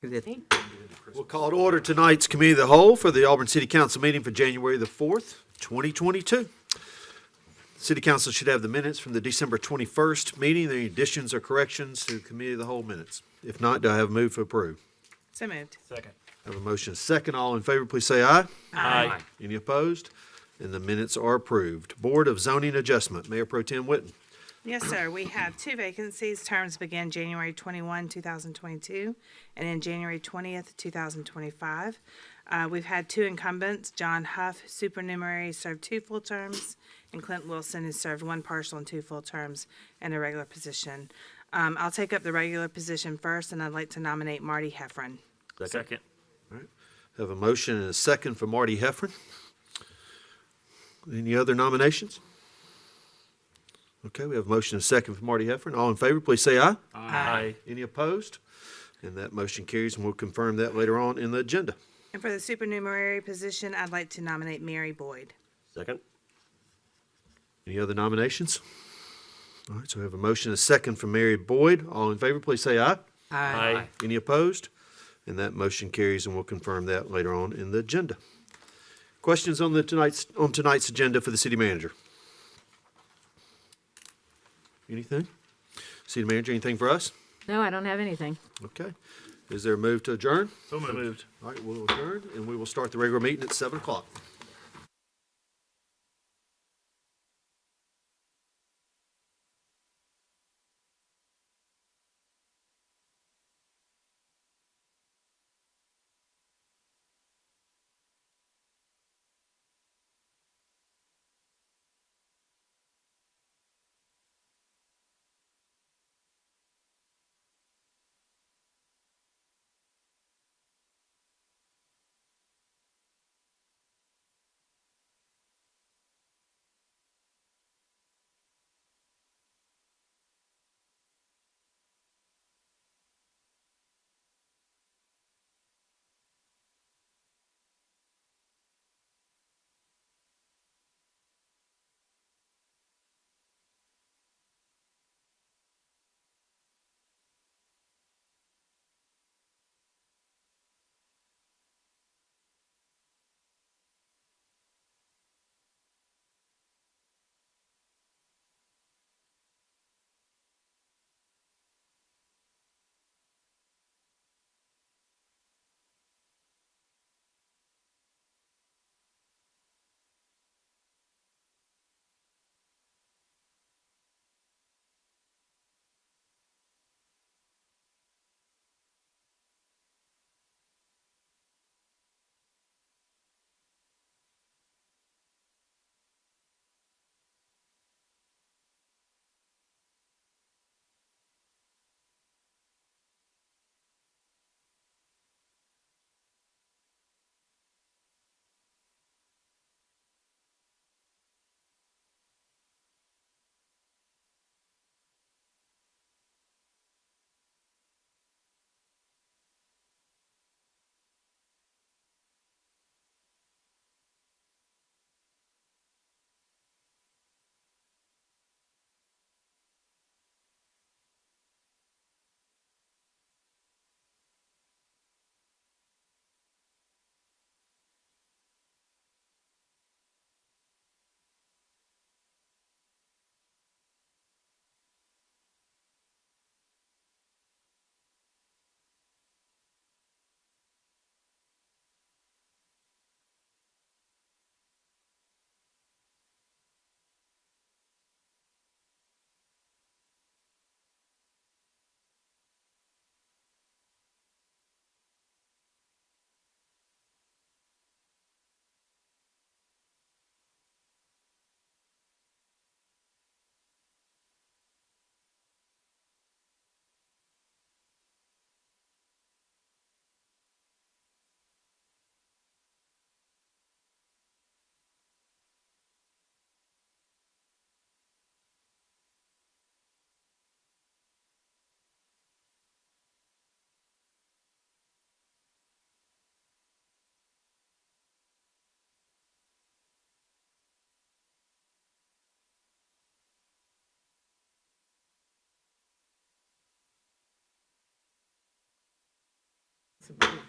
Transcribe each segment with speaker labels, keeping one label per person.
Speaker 1: We'll call to order tonight's Committee of the Whole for the Auburn City Council meeting for January the 4th, 2022. City Council should have the minutes from the December 21st meeting. Any additions or corrections to Committee of the Whole minutes? If not, do I have a move to approve?
Speaker 2: So moved.
Speaker 3: Second.
Speaker 1: I have a motion second. All in favor, please say aye.
Speaker 3: Aye.
Speaker 1: Any opposed? And the minutes are approved. Board of Zoning Adjustment, Mayor Pro Tem Witten.
Speaker 2: Yes, sir. We have two vacancies. Terms begin January 21, 2022, and then January 20th, 2025. We've had two incumbents. John Huff, supernumerary, served 2 full terms, and Clint Wilson has served 1 partial and 2 full terms in a regular position. I'll take up the regular position first, and I'd like to nominate Marty Heffron.
Speaker 3: Second.
Speaker 1: Have a motion and a second for Marty Heffron. Any other nominations? Okay, we have a motion and a second for Marty Heffron. All in favor, please say aye.
Speaker 3: Aye.
Speaker 1: Any opposed? And that motion carries, and we'll confirm that later on in the agenda.
Speaker 2: And for the supernumerary position, I'd like to nominate Mary Boyd.
Speaker 3: Second.
Speaker 1: Any other nominations? All right, so we have a motion and a second for Mary Boyd. All in favor, please say aye.
Speaker 3: Aye.
Speaker 1: Any opposed? And that motion carries, and we'll confirm that later on in the agenda. Questions on tonight's agenda for the city manager? Anything? City manager, anything for us?
Speaker 4: No, I don't have anything.
Speaker 1: Okay. Is there a move to adjourn?
Speaker 3: So moved.
Speaker 1: All right, we'll adjourn, and we will start the regular meeting at 7 o'clock.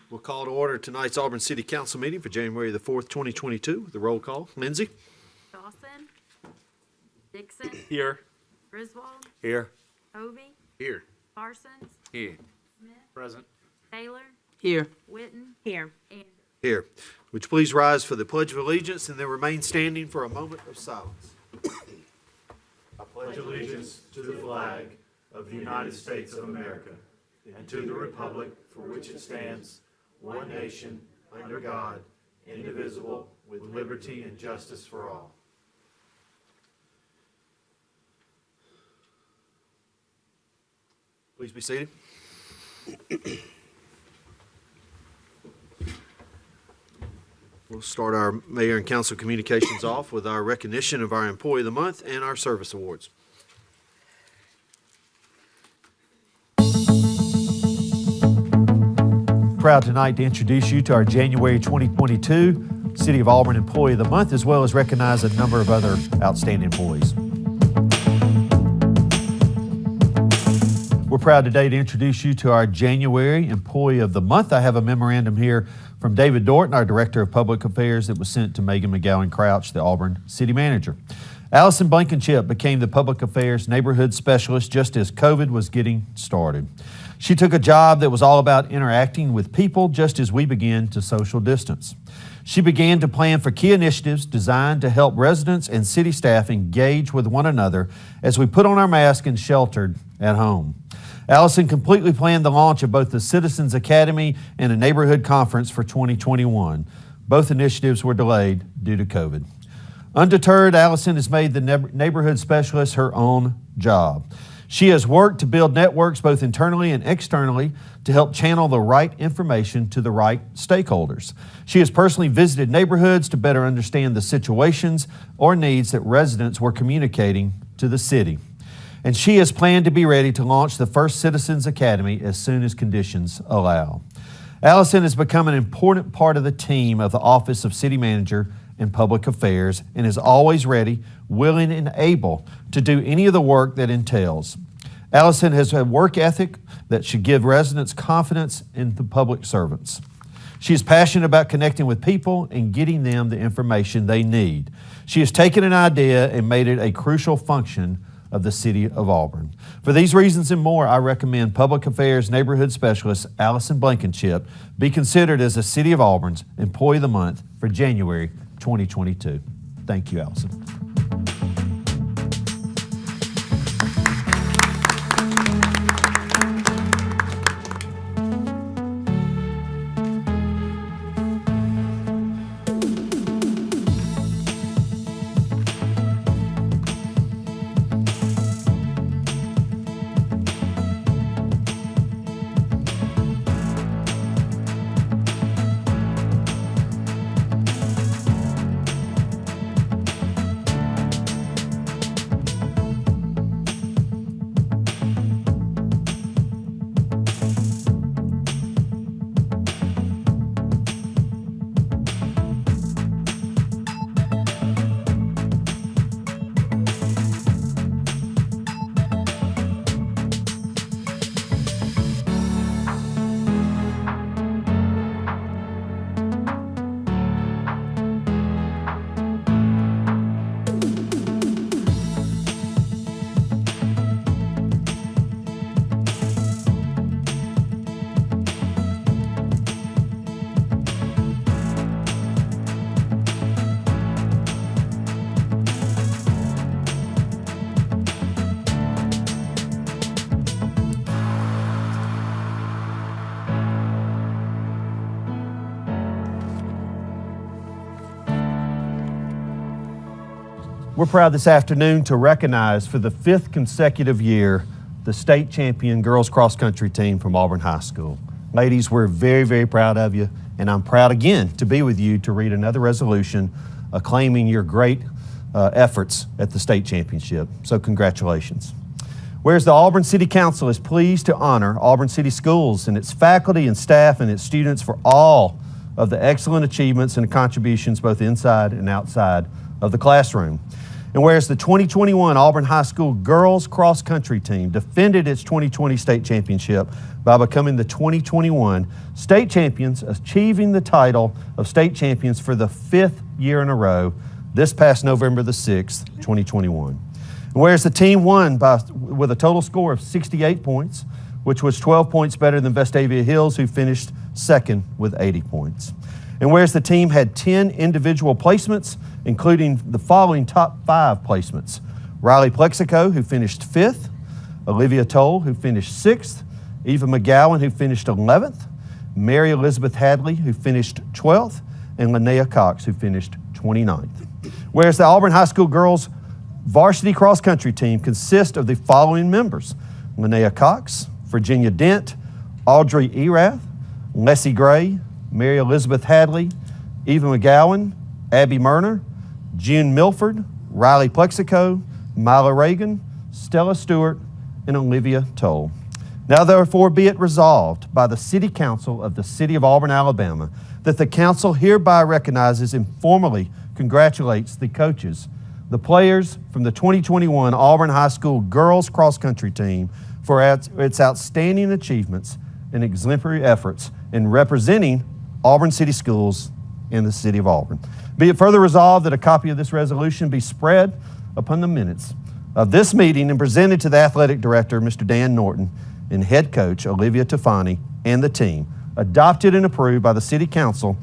Speaker 1: We'll call to order tonight's Auburn City Council meeting for January the 4th, 2022. The roll call. Lindsay?
Speaker 3: Dawson. Dixon.
Speaker 4: Here.
Speaker 3: Griswold.
Speaker 4: Here.
Speaker 3: Hovey.
Speaker 4: Here.
Speaker 3: Parsons.
Speaker 4: Here.
Speaker 3: Smith.
Speaker 4: Present.
Speaker 3: Taylor.
Speaker 2: Here.
Speaker 3: Witten.
Speaker 2: Here.
Speaker 3: Anderson.
Speaker 1: Here. Would you please rise for the Pledge of Allegiance and then remain standing for a moment of silence? I pledge
Speaker 5: Allegiance to the flag of the United States of America and to the republic for which it stands, one nation, under God, indivisible, with liberty and justice for all.
Speaker 1: Please be seated. We'll start our mayor and council communications off with our recognition of our Employee of the Month and our service awards. Proud tonight to introduce you to our January 2022 City of Auburn Employee of the Month, as well as recognize a number of other outstanding employees. We're proud today to introduce you to our January Employee of the Month. I have a memorandum here from David Dorton, our Director of Public Affairs, that was sent to Megan McGowan Crouch, the Auburn City Manager. Allison Blankenship became the Public Affairs Neighborhood Specialist just as COVID was getting started. She took a job that was all about interacting with people just as we began to social distance. She began to plan for key initiatives designed to help residents and city staff engage with one another as we put on our masks and sheltered at home. Allison completely planned the launch of both the Citizens Academy and a neighborhood conference for 2021. Both initiatives were delayed due to COVID. Undeterred, Allison has made the neighborhood specialist her own job. She has worked to build networks both internally and externally to help channel the right information to the right stakeholders. She has personally visited neighborhoods to better understand the situations or needs that residents were communicating to the city. And she has planned to be ready to launch the first Citizens Academy as soon as conditions allow. Allison has become an important part of the team of the Office of City Manager and Public Affairs and is always ready, willing, and able to do any of the work that entails. Allison has a work ethic that should give residents confidence in the public servants. She is passionate about connecting with people and getting them the information they need. She has taken an idea and made it a crucial function of the City of Auburn. For these reasons and more, I recommend Public Affairs Neighborhood Specialist Allison Blankenship be considered as the City of Auburn's Employee of the Month for January 2022. Thank you, Allison. We're proud this afternoon to recognize for the 5th consecutive year the state champion girls cross country team from Auburn High School. Ladies, we're very, very proud of you, and I'm proud again to be with you to read another resolution acclaiming your great efforts at the state championship. So congratulations. Whereas the Auburn City Council is pleased to honor Auburn City Schools and its faculty and staff and its students for all of the excellent achievements and contributions both inside and outside of the classroom. And whereas the 2021 Auburn High School girls cross country team defended its 2020 state championship by becoming the 2021 state champions, achieving the title of state champions for the 5th year in a row this past November the 6th, 2021. And whereas the team won with a total score of 68 points, which was 12 points better than Vestavia Hills, who finished second with 80 points. And whereas the team had 10 individual placements, including the following top 5 placements: Riley Plexico, who finished 5th, Olivia Toll, who finished 6th, Eva McGowan, who finished 11th, Mary Elizabeth Hadley, who finished 12th, and Linnea Cox, who finished 29th. Whereas the Auburn High School girls varsity cross country team consists of the following members: Linnea Cox, Virginia Dent, Audrey Erath, Leslie Gray, Mary Elizabeth Hadley, Eva McGowan, Abby Murner, June Milford, Riley Plexico, Mila Reagan, Stella Stewart, and Olivia Toll. Now therefore be it resolved by the City Council of the City of Auburn, Alabama, that the council hereby recognizes and formally congratulates the coaches, the players from the 2021 Auburn High School girls cross country team for its outstanding achievements and exemplary efforts in representing Auburn City Schools in the City of Auburn. Be it further resolved that a copy of this resolution be spread upon the minutes of this meeting and presented to the athletic director, Mr. Dan Norton, and head coach, Olivia Tafani, and the team, adopted and approved by the City Council,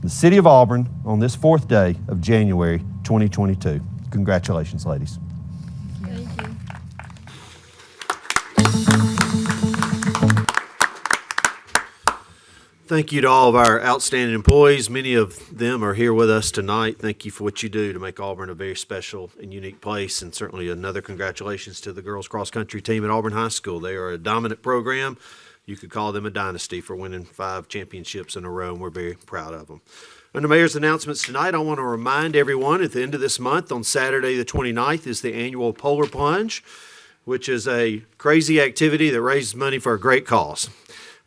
Speaker 1: the City of Auburn, on this 4th day of January 2022. Congratulations, ladies. Thank you to all of our outstanding employees. Many of them are here with us tonight. Thank you for what you do to make Auburn a very special and unique place. And certainly another congratulations to the girls cross country team at Auburn High School. They are a dominant program. You could call them a dynasty for winning 5 championships in a row, and we're very proud of them. Under Mayor's announcements tonight, I want to remind everyone at the end of this month, on Saturday the 29th, is the annual Polar Plunge, which is a crazy activity that raises money for a great cause.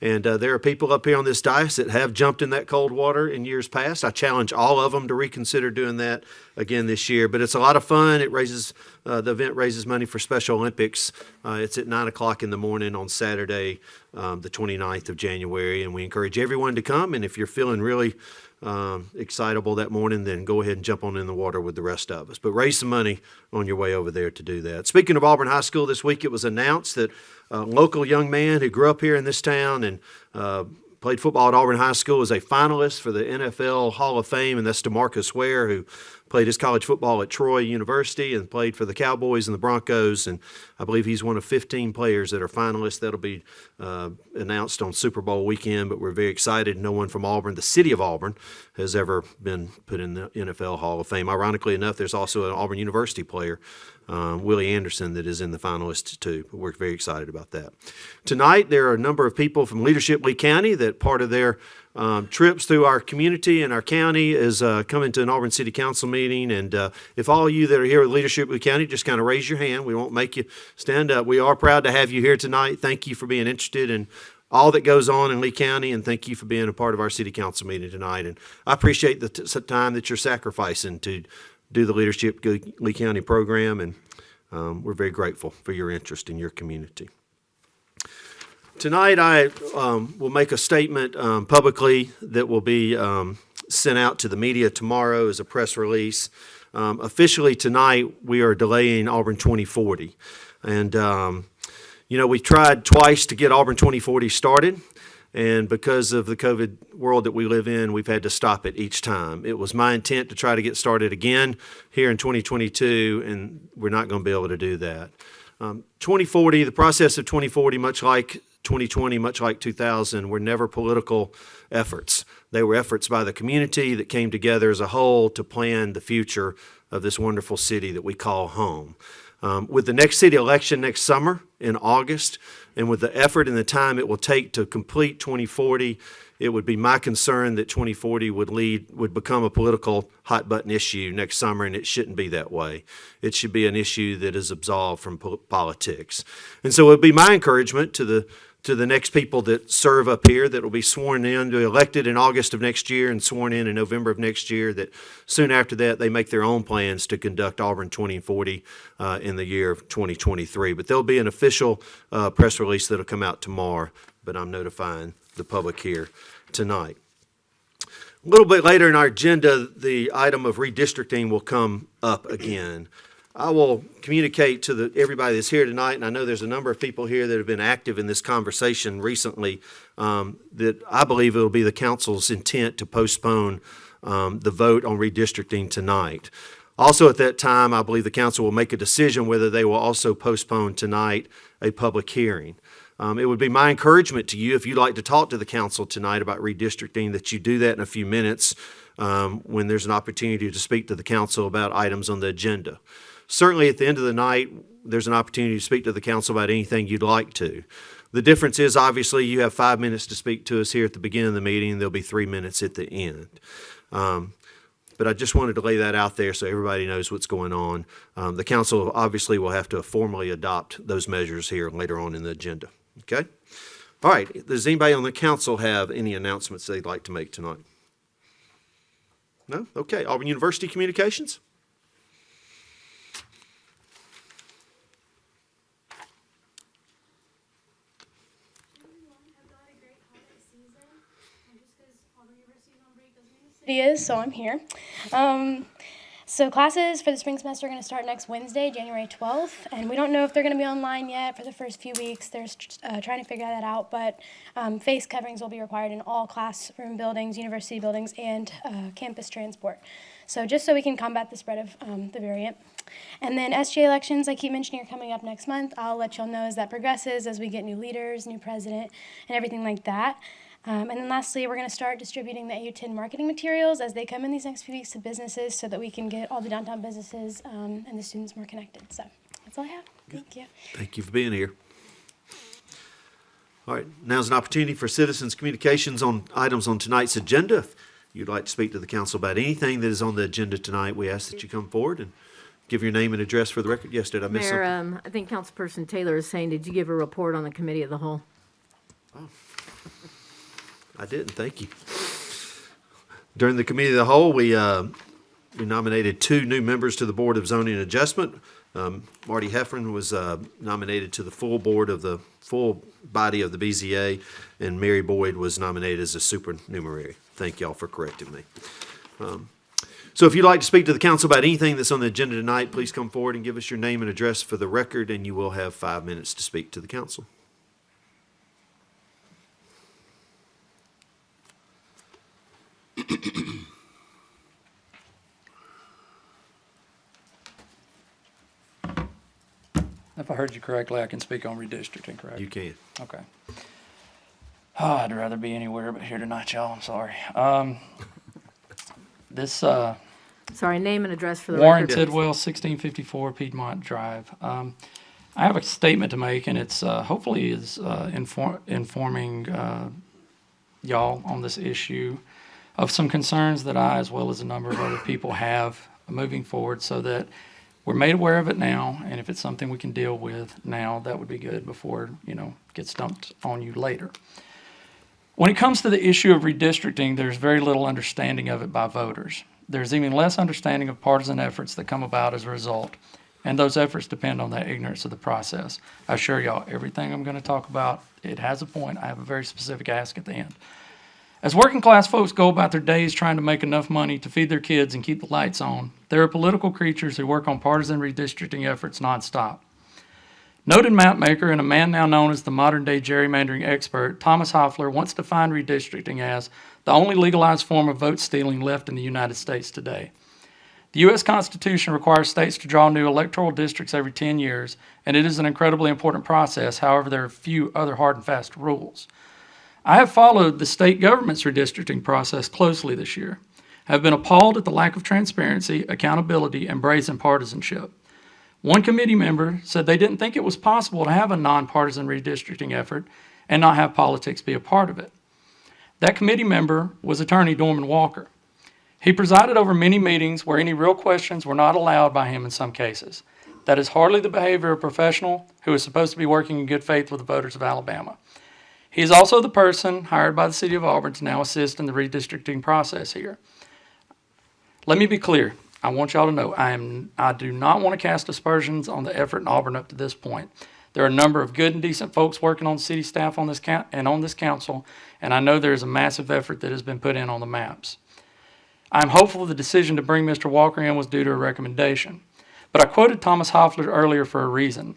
Speaker 1: And there are people up here on this dais that have jumped in that cold water in years past. I challenge all of them to reconsider doing that again this year. But it's a lot of fun. It raises the event raises money for Special Olympics. It's at 9 o'clock in the morning on Saturday, the 29th of January. And we encourage everyone to come. And if you're feeling really excitable that morning, then go ahead and jump on in the water with the rest of us. But raise some money on your way over there to do that. Speaking of Auburn High School, this week it was announced that a local young man who grew up here in this town and played football at Auburn High School is a finalist for the NFL Hall of Fame, and that's DeMarcus Ware, who played his college football at Troy University and played for the Cowboys and the Broncos, and I believe he's one of 15 players that are finalists. That'll be announced on Super Bowl weekend, but we're very excited. No one from Auburn, the city of Auburn, has ever been put in the NFL Hall of Fame. Ironically enough, there's also an Auburn University player, Willie Anderson, that is in the finalists too. But we're very excited about that. Tonight, there are a number of people from Leadership Lee County that part of their trips through our community and our county is coming to an Auburn City Council meeting. And if all of you that are here with Leadership Lee County, just kind of raise your hand. We won't make you stand up. We are proud to have you here tonight. Thank you for being interested in all that goes on in Lee County, and thank you for being a part of our City Council meeting tonight. And I appreciate the time that you're sacrificing to do the Leadership Lee County program, and we're very grateful for your interest in your community. Tonight, I will make a statement publicly that will be sent out to the media tomorrow as a press release. Officially tonight, we are delaying Auburn 2040. And, we tried twice to get Auburn 2040 started. And because of the COVID world that we live in, we've had to stop it each time. It was my intent to try to get started again here in 2022, and we're not going to be able to do that. 2040, the process of 2040, much like 2020, much like 2000, were never political efforts. They were efforts by the community that came together as a whole to plan the future of this wonderful city that we call home. With the next city election next summer in August, and with the effort and the time it will take to complete 2040, it would be my concern that 2040 would become a political hot button issue next summer, and it shouldn't be that way. It should be an issue that is absolved from politics. And so it would be my encouragement to to the next people that serve up here that will be sworn in, elected in August of next year and sworn in November of next year, that soon after that they make their own plans to conduct Auburn 2040 in the year of 2023. But there'll be an official press release that'll come out tomorrow, but I'm notifying the public here tonight. A little bit later in our agenda, the item of redistricting will come up again. I will communicate to everybody that's here tonight, and I know there's a number of people here that have been active in this conversation recently, that I believe it will be the council's intent to postpone the vote on redistricting tonight. Also at that time, I believe the council will make a decision whether they will also postpone tonight a public hearing. It would be my encouragement to you, if you'd like to talk to the council tonight about redistricting, that you do that in a few minutes when there's an opportunity to speak to the council about items on the agenda. Certainly at the end of the night, there's an opportunity to speak to the council about anything you'd like to. The difference is, obviously, you have 5 minutes to speak to us here at the beginning of the meeting, and there'll be 3 minutes at the end. But I just wanted to lay that out there so everybody knows what's going on. The council obviously will have to formally adopt those measures here later on in the agenda. Okay? All right. Does anybody on the council have any announcements they'd like to make tonight? No? Okay. Auburn University Communications?
Speaker 4: So I'm here. So classes for the spring semester are going to start next Wednesday, January 12th, and we don't know if they're going to be online yet for the first few weeks. They're trying to figure that out, but face coverings will be required in all classroom buildings, university buildings, and campus transport. So just so we can combat the spread of the variant. And then SGA elections, I keep mentioning, are coming up next month. I'll let y'all know as that progresses, as we get new leaders, new president, and everything like that. And then lastly, we're going to start distributing the AU10 marketing materials as they come in these next few weeks to businesses so that we can get all the downtown businesses and the students more connected. So that's all I have. Thank you.
Speaker 1: Thank you for being here. All right, now's an opportunity for citizens' communications on items on tonight's agenda. If you'd like to speak to the council about anything that is on the agenda tonight, we ask that you come forward and give your name and address for the record. Yes, did I miss something?
Speaker 6: Mayor, I think Councilperson Taylor is saying, did you give a report on the committee of the whole?
Speaker 1: I didn't, thank you. During the committee of the whole, we nominated 2 new members to the Board of Zoning and Adjustment. Marty Heffron was nominated to the full body of the BZA, and Mary Boyd was nominated as a supernumerary. Thank y'all for correcting me. So if you'd like to speak to the council about anything that's on the agenda tonight, please come forward and give us your name and address for the record, and you will have 5 minutes to speak to the council.
Speaker 7: If I heard you correctly, I can speak on redistricting, correct?
Speaker 1: You can.
Speaker 7: Okay. Oh, I'd rather be anywhere but here tonight, y'all. I'm sorry.
Speaker 6: Sorry, name and address for the
Speaker 7: Warren
Speaker 6: record.
Speaker 7: Tidwell, 1654 Piedmont Drive. I have a statement to make, and it's hopefully is informing y'all on this issue of some concerns that I, as well as a number of other people, have moving forward, so that we're made aware of it now, and if it's something we can deal with now, that would be good before, gets dumped on you later. When it comes to the issue of redistricting, there's very little understanding of it by voters. There's even less understanding of partisan efforts that come about as a result, and those efforts depend on that ignorance of the process. I assure y'all, everything I'm going to talk about, it has a point. I have a very specific ask at the end. As working class folks go about their days trying to make enough money to feed their kids and keep the lights on, there are political creatures who work on partisan redistricting efforts nonstop. Noted mapmaker and a man now known as the modern-day gerrymandering expert, Thomas Hoffler once defined redistricting as the only legalized form of vote stealing left in the United States today. The U.S. Constitution requires states to draw new electoral districts every 10 years, and it is an incredibly important process. However, there are a few other hard and fast rules. I have followed the state government's redistricting process closely this year. I have been appalled at the lack of transparency, accountability, and brazen partisanship. One committee member said they didn't think it was possible to have a nonpartisan redistricting effort and not have politics be a part of it. That committee member was attorney Norman Walker. He presided over many meetings where any real questions were not allowed by him in some cases. That is hardly the behavior of a professional who is supposed to be working in good faith with the voters of Alabama. He is also the person hired by the City of Auburn to now assist in the redistricting process here. Let me be clear. I want y'all to know I do not want to cast aspersions on the effort in Auburn up to this point. There are a number of good and decent folks working on city staff on this on this council, and I know there is a massive effort that has been put in on the maps. I'm hopeful the decision to bring Mr. Walker in was due to a recommendation, but I quoted Thomas Hoffler earlier for a reason.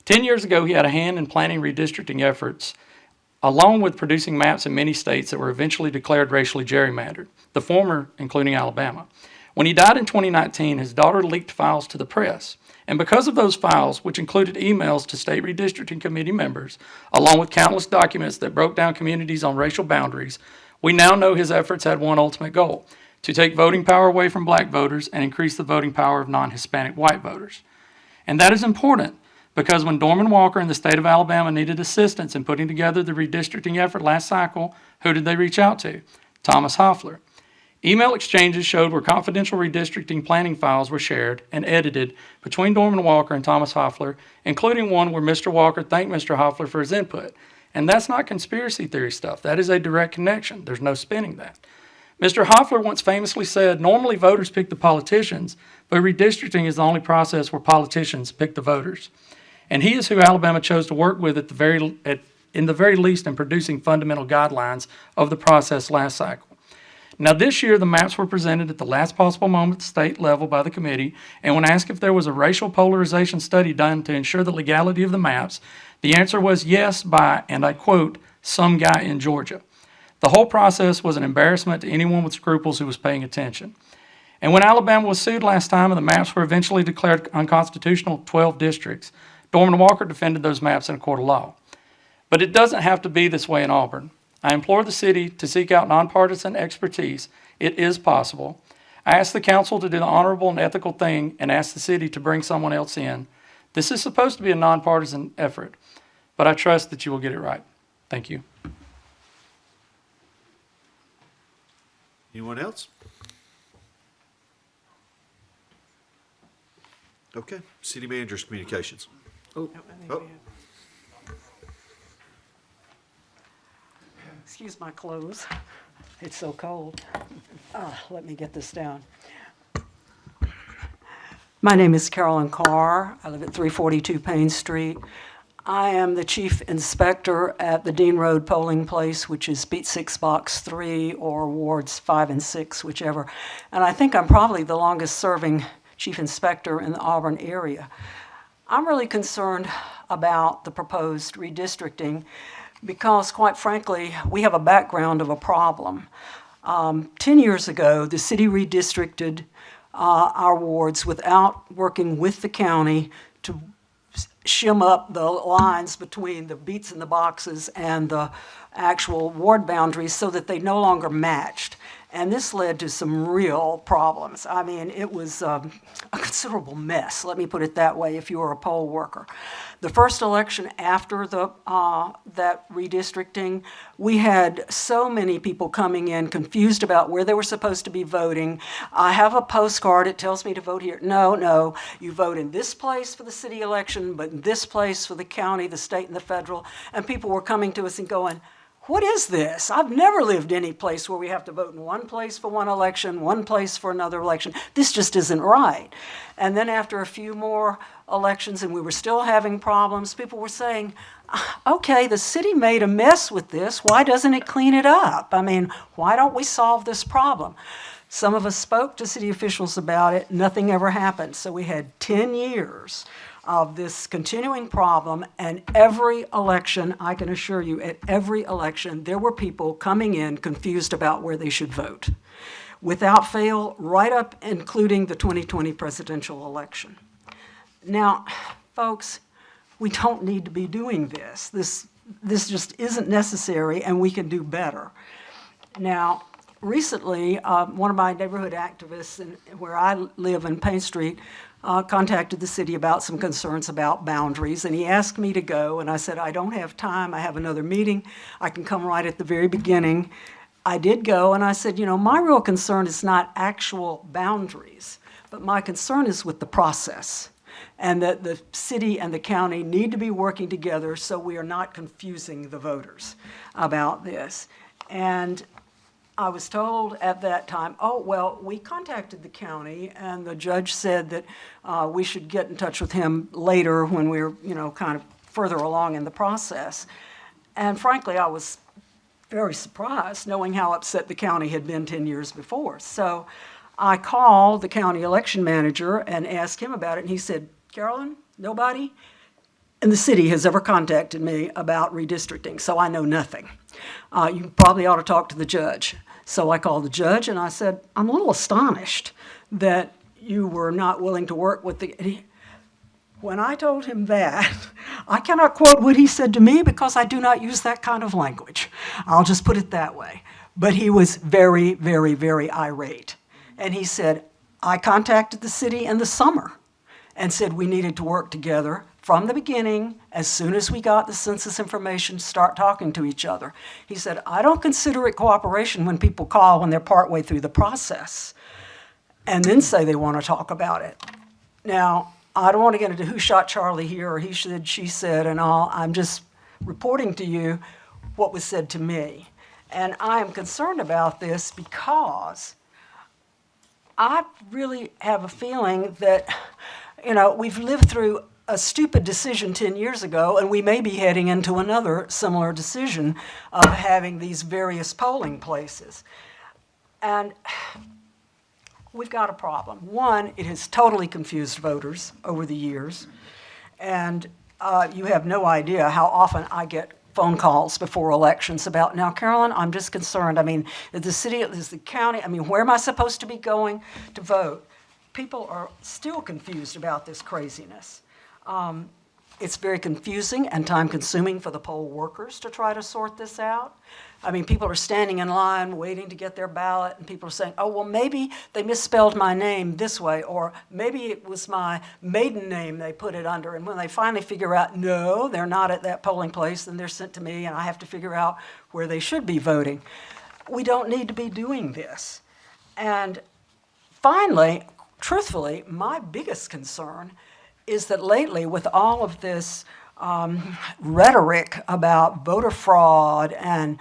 Speaker 7: 10 years ago, he had a hand in planning redistricting efforts, along with producing maps in many states that were eventually declared racially gerrymandered, the former including Alabama. When he died in 2019, his daughter leaked files to the press. And because of those files, which included emails to state redistricting committee members, along with countless documents that broke down communities on racial boundaries, we now know his efforts had one ultimate goal: to take voting power away from black voters and increase the voting power of non-Hispanic white voters. And that is important because when Dorman Walker and the state of Alabama needed assistance in putting together the redistricting effort last cycle, who did they reach out to? Thomas Hoffler. Email exchanges showed where confidential redistricting planning files were shared and edited between Dorman Walker and Thomas Hoffler, including one where Mr. Walker thanked Mr. Hoffler for his input. And that's not conspiracy theory stuff. That is a direct connection. There's no spinning that. Mr. Hoffler once famously said, normally voters pick the politicians, but redistricting is the only process where politicians pick the voters. And he is who Alabama chose to work with in the very least in producing fundamental guidelines of the process last cycle. Now, this year, the maps were presented at the last possible moment at the state level by the committee, and when asked if there was a racial polarization study done to ensure the legality of the maps, the answer was yes by, and I quote, some guy in Georgia. The whole process was an embarrassment to anyone with scruples who was paying attention. And when Alabama was sued last time and the maps were eventually declared unconstitutional, 12 districts, Dorman Walker defended those maps in a court of law. But it doesn't have to be this way in Auburn. I implore the city to seek out nonpartisan expertise. It is possible. I ask the council to do the honorable and ethical thing and ask the city to bring someone else in. This is supposed to be a nonpartisan effort, but I trust that you will get it right. Thank you.
Speaker 1: Anyone else? Okay, city manager's communications.
Speaker 2: I think we have-
Speaker 8: Excuse my clothes. It's so cold. Let me get this down. My name is Carolyn Carr. I live at 342 Payne Street. I am the chief inspector at the Dean Road polling place, which is Beat 6 Box 3 or wards 5 and 6, whichever. And I think I'm probably the longest serving chief inspector in the Auburn area. I'm really concerned about the proposed redistricting because, quite frankly, we have a background of a problem. 10 years ago, the city redistricted our wards without working with the county to shim up the lines between the beats in the boxes and the actual ward boundaries so that they no longer matched. And this led to some real problems. I mean, it was a considerable mess, let me put it that way, if you were a poll worker. The first election after that redistricting, we had so many people coming in confused about where they were supposed to be voting. I have a postcard, it tells me to vote here. No, you vote in this place for the city election, but in this place for the county, the state, and the federal. And people were coming to us and going, what is this? I've never lived any place where we have to vote in one place for one election, one place for another election. This just isn't right. And then after a few more elections and we were still having problems, people were saying, okay, the city made a mess with this. Why doesn't it clean it up? I mean, why don't we solve this problem? Some of us spoke to city officials about it. Nothing ever happened. So we had 10 years of this continuing problem, and every election, I can assure you, at every election, there were people coming in confused about where they should vote. Without fail, right up including the 2020 presidential election. Now, folks, we don't need to be doing this. This just isn't necessary, and we can do better. Now, recently, one of my neighborhood activists where I live in Payne Street contacted the city about some concerns about boundaries, and he asked me to go, and I said, I don't have time, I have another meeting, I can come right at the very beginning. I did go, and I said, you know, my real concern is not actual boundaries, but my concern is with the process. and that the city and the county need to be working together so we are not confusing the voters about this. And I was told at that time, oh, well, we contacted the county, and the judge said that we should get in touch with him later when we were, kind of further along in the process. And frankly, I was very surprised knowing how upset the county had been 10 years before. So I called the county election manager and asked him about it, and he said, Carolyn, nobody in the city has ever contacted me about redistricting, so I know nothing. You probably ought to talk to the judge. So I called the judge and I said, I'm a little astonished that you were not willing to work with the... When I told him that, I cannot quote what he said to me because I do not use that kind of language. I'll just put it that way. But he was very, very, very irate. And he said, I contacted the city in the summer and said we needed to work together from the beginning, as soon as we got the census information, start talking to each other. He said, I don't consider it cooperation when people call when they're partway through the process and then say they want to talk about it. Now, I don't want to get into who shot Charlie here or he said, she said, and all. I'm just reporting to you what was said to me. And I am concerned about this because I really have a feeling that, we've lived through a stupid decision 10 years ago, and we may be heading into another similar decision of having these various polling places. And we've got a problem. One, it has totally confused voters over the years, and you have no idea how often I get phone calls before elections about, now, Carolyn, I'm just concerned. Is the city, is the county, where am I supposed to be going to vote? People are still confused about this craziness. It's very confusing and time-consuming for the poll workers to try to sort this out. People are standing in line waiting to get their ballot, and people are saying, oh, well, maybe they misspelled my name this way, or maybe it was my maiden name they put it under. And when they finally figure out, no, they're not at that polling place, then they're sent to me, and I have to figure out where they should be voting. We don't need to be doing this. And finally, truthfully, my biggest concern is that lately, with all of this rhetoric about voter fraud and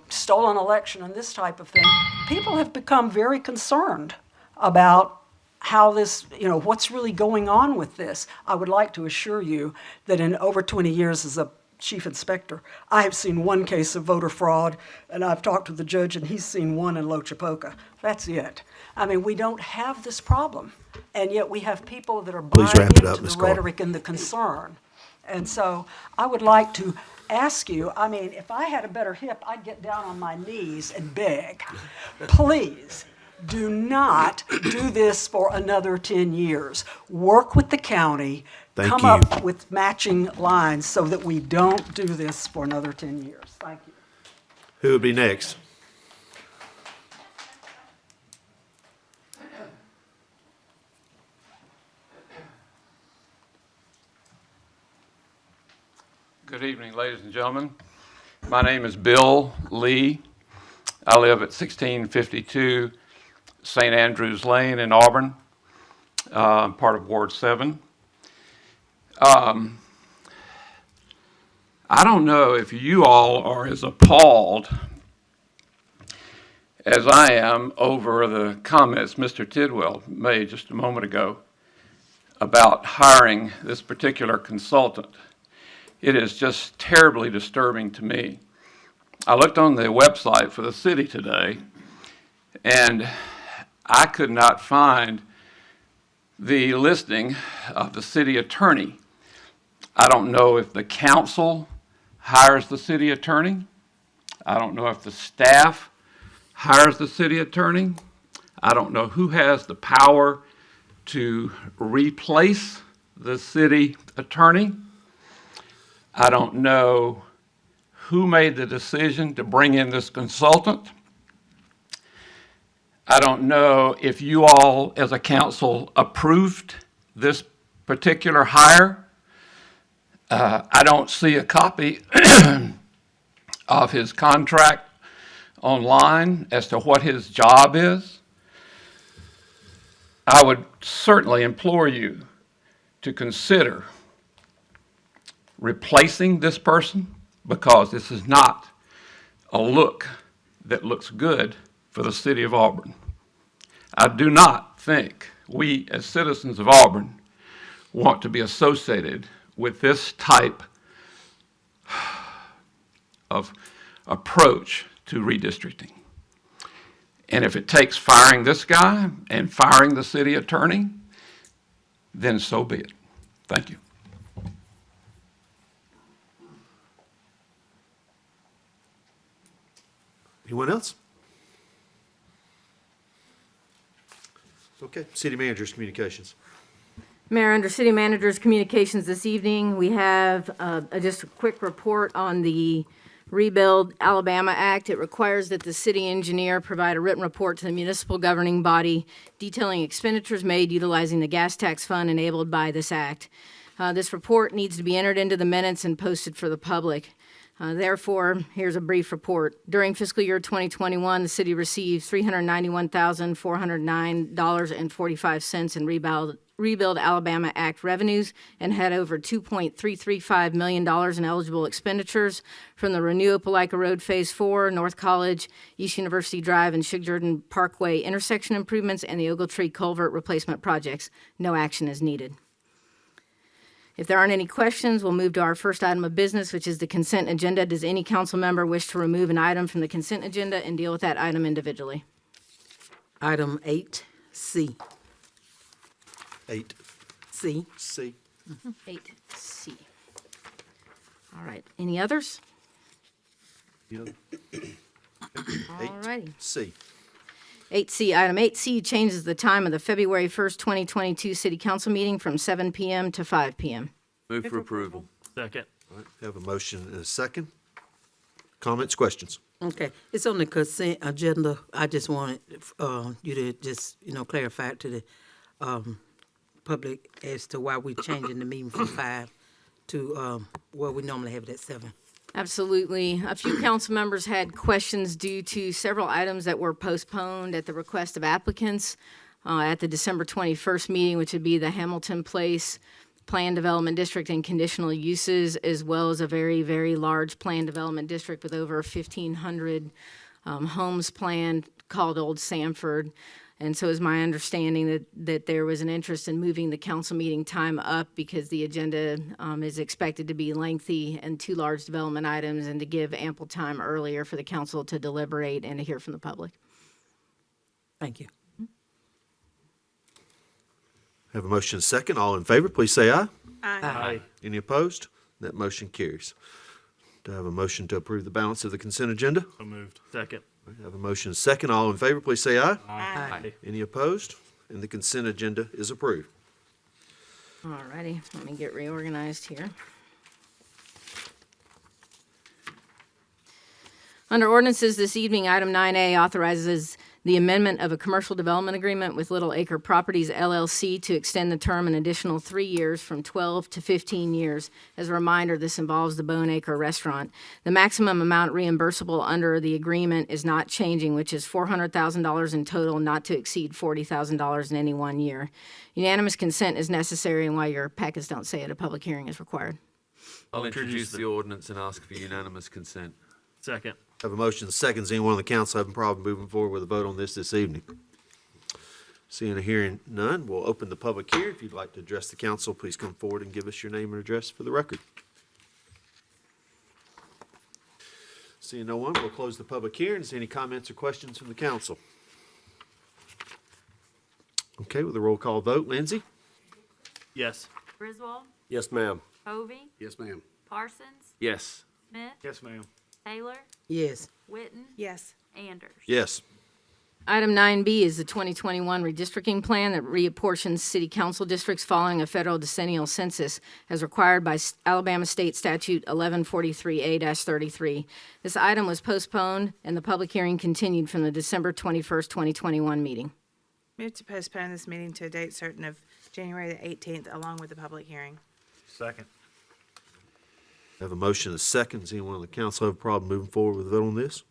Speaker 8: stolen election and this type of thing, people have become very concerned about how this, what's really going on with this. I would like to assure you that in over 20 years as a chief inspector, I have seen one case of voter fraud, and I've talked to the judge, and he's seen one in Lochapoka. That's it. We don't have this problem, and yet we have people that are buying into the rhetoric and the concern. And so I would like to ask you, if I had a better hip, I'd get down on my knees and beg, please, do not do this for another 10 years. Work with the county. Come up with matching lines so that we don't do this for another 10 years. Thank you.
Speaker 1: Who would be next?
Speaker 9: Good evening, ladies and gentlemen. My name is Bill Lee. I live at 1652 St. Andrews Lane in Auburn. I'm part of Ward 7. I don't know if you all are as appalled as I am over the comments Mr. Tidwell made just a moment ago about hiring this particular consultant. It is just terribly disturbing to me. I looked on the website for the city today, and I could not find the listing of the city attorney. I don't know if the council hires the city attorney. I don't know if the staff hires the city attorney. I don't know who has the power to replace the city attorney. I don't know who made the decision to bring in this consultant. I don't know if you all as a council approved this particular hire. I don't see a copy of his contract online as to what his job is. I would certainly implore you to consider replacing this person, because this is not a look that looks good for the city of Auburn. I do not think we as citizens of Auburn want to be associated with this type of approach to redistricting. And if it takes firing this guy and firing the city attorney, then so be it. Thank you.
Speaker 1: Anyone else? Okay, city managers' communications.
Speaker 6: Mayor, under City Manager's communications this evening, we have just a quick report on the Rebuild Alabama Act. It requires that the city engineer provide a written report to the municipal governing body detailing expenditures made utilizing the gas tax fund enabled by this act. This report needs to be entered into the minutes and posted for the public. Therefore, here's a brief report. During fiscal year 2021, the city received $391,409.45 in Rebuild Alabama Act revenues and had over $2.335 million in eligible expenditures from the Renew Opelika Road Phase 4, North College, East University Drive, and Shug Jordan Parkway intersection improvements, and the Ogletree Culvert replacement projects. No action is needed. If there aren't any questions, we'll move to our first item of business, which is the consent agenda. Does any council member wish to remove an item from the consent agenda and deal with that item individually?
Speaker 10: Item 8C.
Speaker 1: 8C.
Speaker 10: C.
Speaker 6: 8C. All right. Any others?
Speaker 1: You know,
Speaker 6: All righty.
Speaker 1: C.
Speaker 6: 8C, item 8C changes the time of the February 1st, 2022 City Council meeting from 7 p.m. to 5 p.m.
Speaker 5: Move for approval.
Speaker 11: Second.
Speaker 1: All right, we have a motion and a second. Comments, questions?
Speaker 10: Okay, it's on the consent agenda. I just wanted you to just, clarify to the public as to why we're changing the meeting from 5 to where we normally have it at 7.
Speaker 6: Absolutely. A few council members had questions due to several items that were postponed at the request of applicants at the December 21st meeting, which would be the Hamilton Place Plan Development District and conditional uses, as well as a very, very large plan development district with over 1,500 homes planned called Old Sanford. And so it's my understanding that there was an interest in moving the council meeting time up because the agenda is expected to be lengthy and two large development items, and to give ample time earlier for the council to deliberate and to hear from the public.
Speaker 10: Thank you.
Speaker 1: Have a motion and a second. All in favor, please say aye.
Speaker 11: Aye.
Speaker 1: Any opposed? That motion carries. Do I have a motion to approve the balance of the consent agenda?
Speaker 11: So moved. Second.
Speaker 1: I have a motion and a second. All in favor, please say aye.
Speaker 11: Aye.
Speaker 1: Any opposed? And the consent agenda is approved.
Speaker 6: All righty, let me get reorganized here. Under ordinances this evening, item 9A authorizes the amendment of a commercial development agreement with Little Acre Properties LLC to extend the term an additional 3 years from 12 to 15 years. As a reminder, this involves the Bone Acre Restaurant. The maximum amount reimbursable under the agreement is not changing, which is $400,000 in total, not to exceed $40,000 in any 1 year. Unanimous consent is necessary, and while your packets don't say it, a public hearing is required.
Speaker 5: I'll introduce the ordinance and ask for unanimous consent.
Speaker 11: Second.
Speaker 1: Have a motion and a second. Does anyone on the council have a problem moving forward with a vote on this evening? Seeing and hearing none, we'll open the public hearing. If you'd like to address the council, please come forward and give us your name and address for the record. Seeing no one, we'll close the public hearing. Is there any comments or questions from the council? Okay, with a roll call vote, Lindsay?
Speaker 11: Yes.
Speaker 3: Griswold,
Speaker 5: Yes, ma'am.
Speaker 3: Hovey,
Speaker 5: Yes, ma'am.
Speaker 3: Parsons,
Speaker 5: Yes.
Speaker 3: Smith,
Speaker 11: Yes, ma'am.
Speaker 3: Taylor,
Speaker 10: Yes.
Speaker 3: Witten,
Speaker 2: Yes.
Speaker 3: Anders.
Speaker 1: Yes.
Speaker 6: Item 9B is the 2021 redistricting plan that reapportions city council districts following a federal decennial census as required by Alabama State Statute 1143A-33. This item was postponed and the public hearing continued from the December 21st, 2021 meeting.
Speaker 2: Move to postpone this meeting to a date certain of January the 18th, along with the public hearing.
Speaker 11: Second.
Speaker 1: Have a motion and a second. Does anyone on the council have a problem moving forward with a vote on this?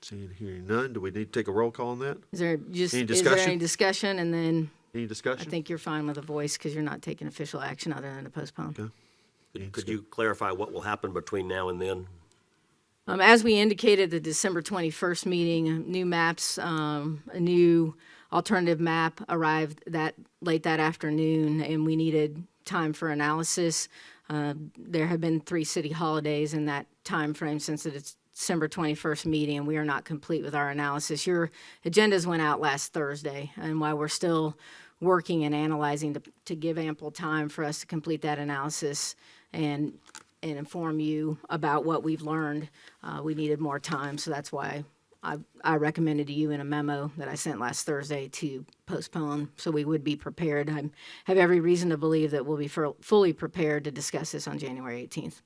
Speaker 1: Seeing, hearing none, do we need to take a roll call on that?
Speaker 6: Is there just,
Speaker 1: Any
Speaker 6: is there
Speaker 1: discussion?
Speaker 6: any discussion? And then
Speaker 1: Any
Speaker 6: I
Speaker 1: discussion?
Speaker 6: think you're fine with a voice because you're not taking official action other than to postpone.
Speaker 1: Okay.
Speaker 12: Could you clarify what will happen between now and then?
Speaker 6: As we indicated, the December 21st meeting, new maps, a new alternative map arrived late that afternoon, and we needed time for analysis. There have been 3 city holidays in that time frame since the December 21st meeting, and we are not complete with our analysis. Your agendas went out last Thursday, and while we're still working and analyzing to give ample time for us to complete that analysis and inform you about what we've learned, we needed more time, so that's why I recommended to you in a memo that I sent last Thursday to postpone, so we would be prepared. I have every reason to believe that we'll be fully prepared to discuss this on January 18th.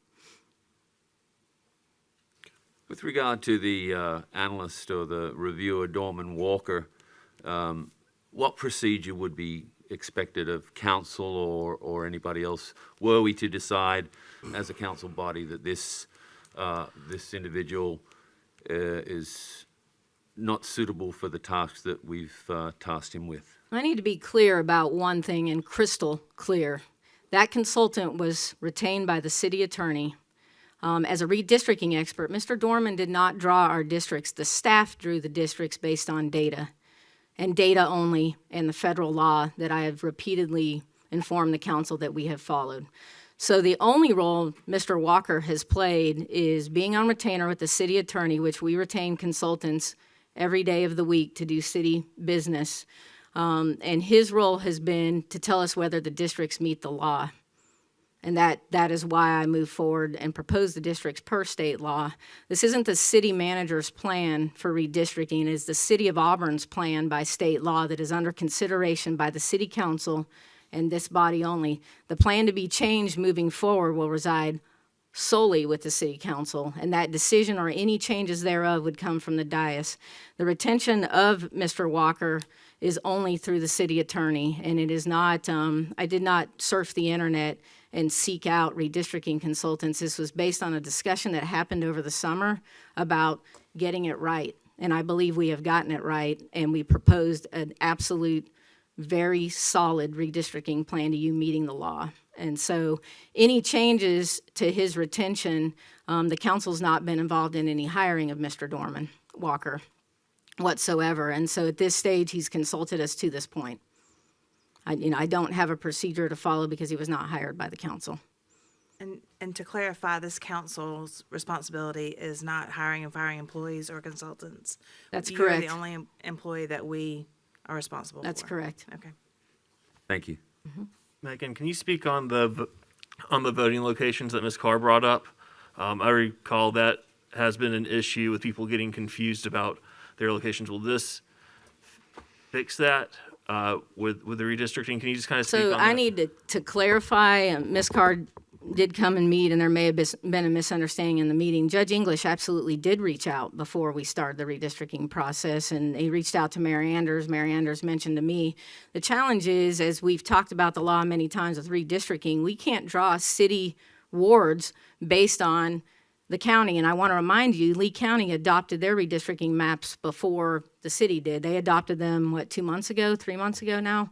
Speaker 13: With regard to the analyst or the reviewer, Dorman Walker, what procedure would be expected of council or anybody else were we to decide as a council body that this individual is not suitable for the tasks that we've tasked him with?
Speaker 6: I need to be clear about one thing, and crystal clear. That consultant was retained by the city attorney as a redistricting expert. Mr. Dorman did not draw our districts. The staff drew the districts based on data, and data only, and the federal law that I have repeatedly informed the council that we have followed. So the only role Mr. Walker has played is being on retainer with the city attorney, which we retain consultants every day of the week to do city business. And his role has been to tell us whether the districts meet the law. And that is why I move forward and propose the districts per state law. This isn't the city manager's plan for redistricting. It is the city of Auburn's plan by state law that is under consideration by the city council and this body only. The plan to be changed moving forward will reside solely with the city council, and that decision or any changes thereof would come from the dais. The retention of Mr. Walker is only through the city attorney, and it is not, I did not surf the internet and seek out redistricting consultants. This was based on a discussion that happened over the summer about getting it right, and I believe we have gotten it right, and we proposed an absolute, very solid redistricting plan to you meeting the law. And so any changes to his retention, the council's not been involved in any hiring of Mr. Dorman Walker whatsoever. And so at this stage, he's consulted us to this point. I don't have a procedure to follow because he was not hired by the council.
Speaker 2: And to clarify, this council's responsibility is not hiring and firing employees or consultants.
Speaker 6: That's
Speaker 2: You are
Speaker 6: correct.
Speaker 2: the only employee that we are responsible for.
Speaker 6: That's correct.
Speaker 2: Okay.
Speaker 13: Thank you.
Speaker 11: Megan, can you speak on the voting locations that Ms. Carr brought up? I recall that has been an issue with people getting confused about their locations. Will this fix that with the redistricting? Can you just kind of speak on
Speaker 6: So
Speaker 11: that?
Speaker 6: I need to clarify, Ms. Carr did come and meet, and there may have been a misunderstanding in the meeting. Judge English absolutely did reach out before we started the redistricting process, and he reached out to Mary Anders. Mary Anders mentioned to me, the challenge is, as we've talked about the law many times with redistricting, we can't draw city wards based on the county. And I want to remind you, Lee County adopted their redistricting maps before the city did. They adopted them, 2 months ago, 3 months ago now?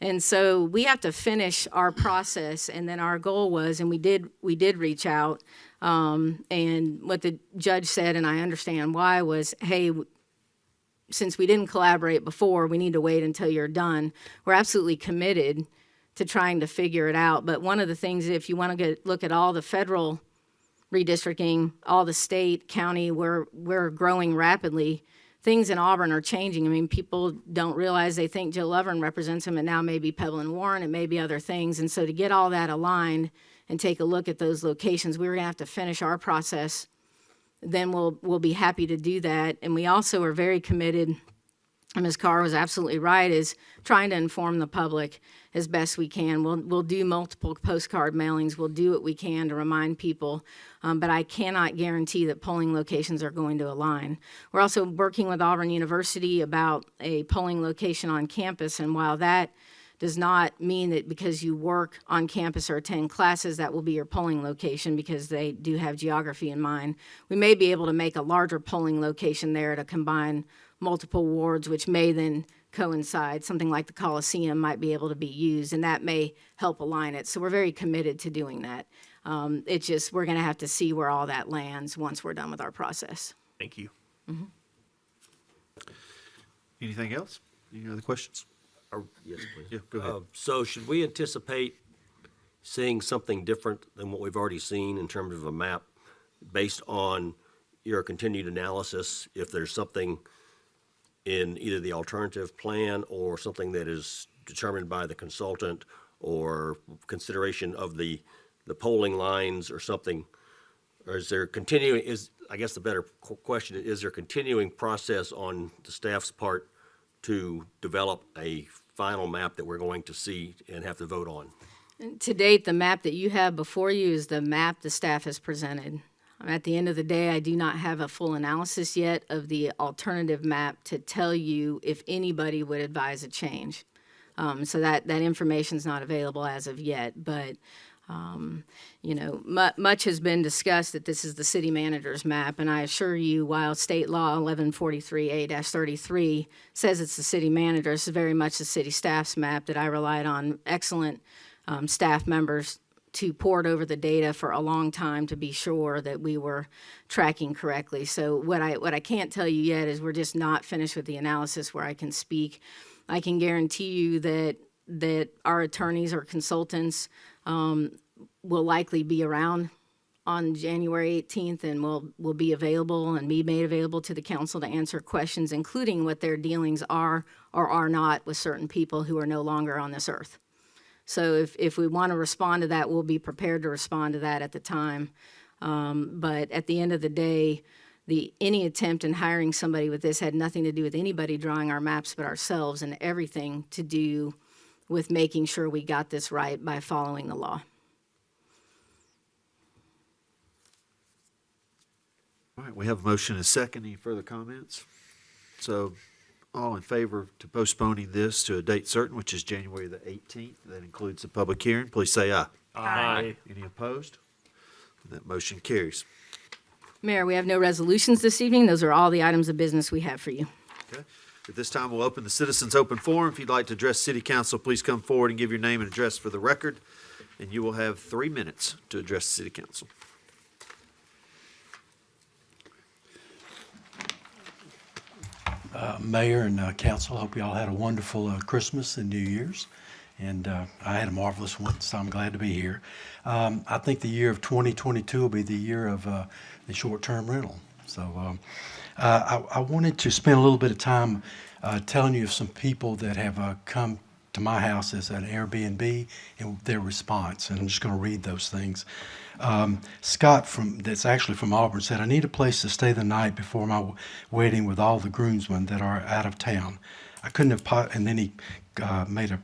Speaker 6: And so we have to finish our process, and then our goal was, and we did reach out, and what the judge said, and I understand why, was, hey, since we didn't collaborate before, we need to wait until you're done. We're absolutely committed to trying to figure it out, but one of the things, if you want to look at all the federal redistricting, all the state, county, we're growing rapidly. Things in Auburn are changing. I mean, people don't realize, they think Joe Lovern represents them, and now maybe Pebble and Warren, and maybe other things. And so to get all that aligned and take a look at those locations, we're going to have to finish our process. Then we'll be happy to do that. And we also are very committed, and Ms. Carr was absolutely right, is trying to inform the public as best we can. We'll do multiple postcard mailings. We'll do what we can to remind people, but I cannot guarantee that polling locations are going to align. We're also working with Auburn University about a polling location on campus, and while that does not mean that because you work on campus or attend classes, that will be your polling location, because they do have geography in mind. We may be able to make a larger polling location there to combine multiple wards, which may then coincide. Something like the Coliseum might be able to be used, and that may help align it. So we're very committed to doing that. It's just, we're going to have to see where all that lands once we're done with our process.
Speaker 11: Thank you.
Speaker 1: Anything else? Any other questions?
Speaker 12: Yes, please.
Speaker 1: Yeah, go ahead.
Speaker 12: So should we anticipate seeing something different than what we've already seen in terms of a map based on your continued analysis? If there's something in either the alternative plan or something that is determined by the consultant or consideration of the polling lines or something, or is there continuing, I guess the better question is there continuing process on the staff's part to develop a final map that we're going to see and have to vote on?
Speaker 6: To date, the map that you have before you is the map the staff has presented. At the end of the day, I do not have a full analysis yet of the alternative map to tell you if anybody would advise a change. So that information is not available as of yet, but much has been discussed that this is the city manager's map, and I assure you, while state law 1143A-33 says it's the city manager, this is very much the city staff's map that I relied on excellent staff members to port over the data for a long time to be sure that we were tracking correctly. So what I can't tell you yet is we're just not finished with the analysis where I can speak. I can guarantee you that our attorneys or consultants will likely be around on January 18th and will be available and be made available to the council to answer questions, including what their dealings are or are not with certain people who are no longer on this earth. So if we want to respond to that, we'll be prepared to respond to that at the time. But at the end of the day, any attempt in hiring somebody with this had nothing to do with anybody drawing our maps but ourselves, and everything to do with making sure we got this right by following the law.
Speaker 1: All right, we have a motion and a second. Any further comments? So all in favor to postponing this to a date certain, which is January the 18th, that includes the public hearing, please say aye.
Speaker 11: Aye.
Speaker 1: Any opposed? That motion carries.
Speaker 6: Mayor, we have no resolutions this evening. Those are all the items of business we have for you.
Speaker 1: Okay. At this time, we'll open the citizens' open forum. If you'd like to address City Council, please come forward and give your name and address for the record, and you will have 3 minutes to address the City Council.
Speaker 14: Mayor and council, hope you all had a wonderful Christmas and New Year's. And I had a marvelous one, so I'm glad to be here. I think the year of 2022 will be the year of the short-term rental. So I wanted to spend a little bit of time telling you of some people that have come to my house as an Airbnb and their response. And I'm just going to read those things. Scott, that's actually from Auburn, said, "I need a place to stay the night before my wedding with all the groomsmen that are out of town. I couldn't have," and then he made a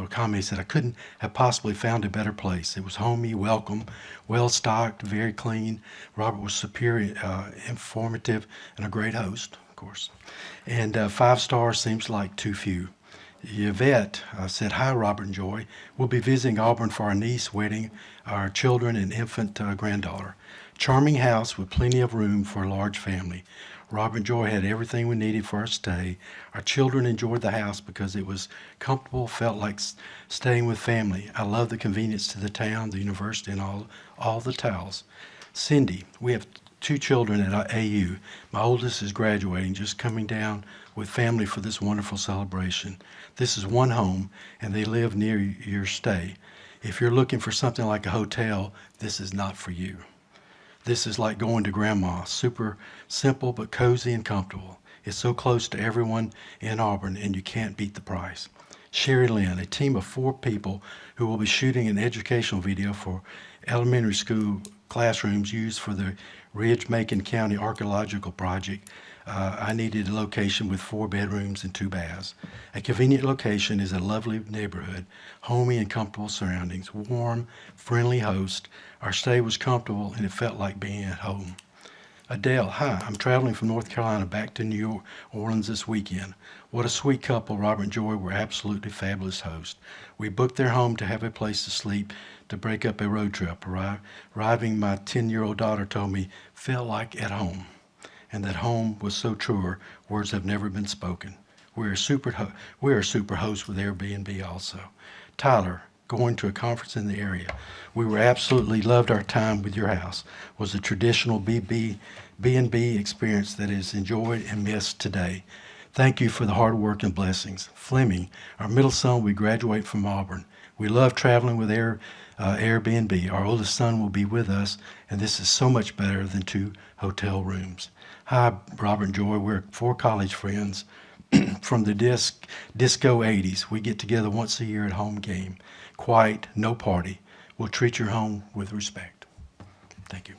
Speaker 14: comment. He said, "I couldn't have possibly found a better place. It was homey, welcome, well-stocked, very clean. Robert was superior, informative, and a great host, of course. And 5 stars seems like too few." Yvette said, "Hi, Robert and Joy. We'll be visiting Auburn for our niece wedding, our children and infant granddaughter. Charming house with plenty of room for a large family. Robert and Joy had everything we needed for our stay. Our children enjoyed the house because it was comfortable, felt like staying with family. I love the convenience to the town, the university, and all the towels. Cindy, we have 2 children at AU. My oldest is graduating, just coming down with family for this wonderful celebration. This is one home, and they live near your stay. If you're looking for something like a hotel, this is not for you. This is like going to grandma, super simple but cozy and comfortable. It's so close to everyone in Auburn, and you can't beat the price. Sherry Lynn, a team of 4 people who will be shooting an educational video for elementary school classrooms used for the Ridge-Macon County Archaeological Project. I needed a location with 4 bedrooms and 2 baths. A convenient location is a lovely neighborhood, homey and comfortable surroundings, warm, friendly host. Our stay was comfortable and it felt like being at home. Adele, hi, I'm traveling from North Carolina back to New Orleans this weekend. What a sweet couple. Robert and Joy were absolutely fabulous hosts. We booked their home to have a place to sleep to break up a road trip. Arriving, my 10-year-old daughter told me, felt like at home. And that home was so truer, words have never been spoken. We're a super host with Airbnb also. Tyler, going to a conference in the area. We were absolutely loved our time with your house. Was a traditional B&B experience that is enjoyed and missed today. Thank you for the hard work and blessings. Fleming, our middle son will graduate from Auburn. We love traveling with Airbnb. Our oldest son will be with us, and this is so much better than 2 hotel rooms. Hi, Robert and Joy. We're 4 college friends from the disco 80s. We get together once a year at home game. Quiet, no party. We'll treat your home with respect. Thank you.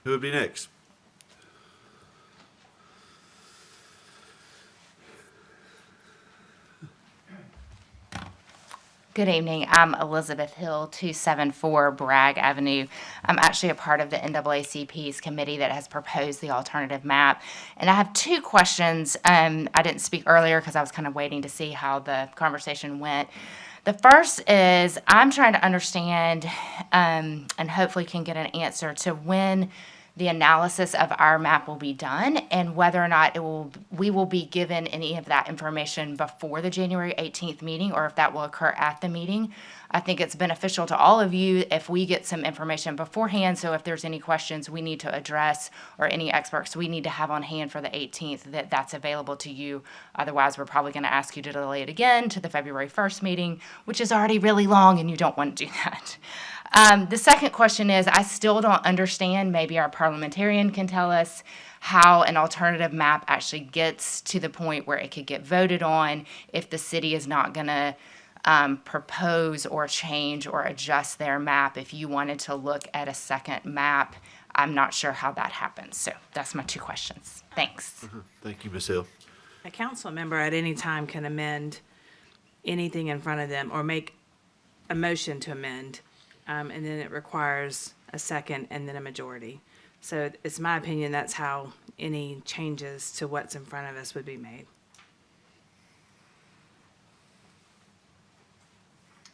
Speaker 1: Who would be next?
Speaker 15: Good evening. I'm Elizabeth Hill, 274 Bragg Avenue. I'm actually a part of the NAACP's committee that has proposed the alternative map. And I have 2 questions. I didn't speak earlier because I was kind of waiting to see how the conversation went. The first is I'm trying to understand and hopefully can get an answer to when the analysis of our map will be done and whether or not we will be given any of that information before the January 18th meeting or if that will occur at the meeting. I think it's beneficial to all of you if we get some information beforehand, so if there's any questions we need to address or any experts we need to have on hand for the 18th, that's available to you. Otherwise, we're probably going to ask you to delay it again to the February 1st meeting, which is already really long and you don't want to do that. The second question is, I still don't understand, maybe our parliamentarian can tell us, how an alternative map actually gets to the point where it could get voted on if the city is not going to propose or change or adjust their map. If you wanted to look at a second map, I'm not sure how that happens. So that's my 2 questions. Thanks.
Speaker 1: Thank you, Ms. Hill.
Speaker 2: A council member at any time can amend anything in front of them or make a motion to amend. And then it requires a second and then a majority. So it's my opinion that's how any changes to what's in front of us would be made.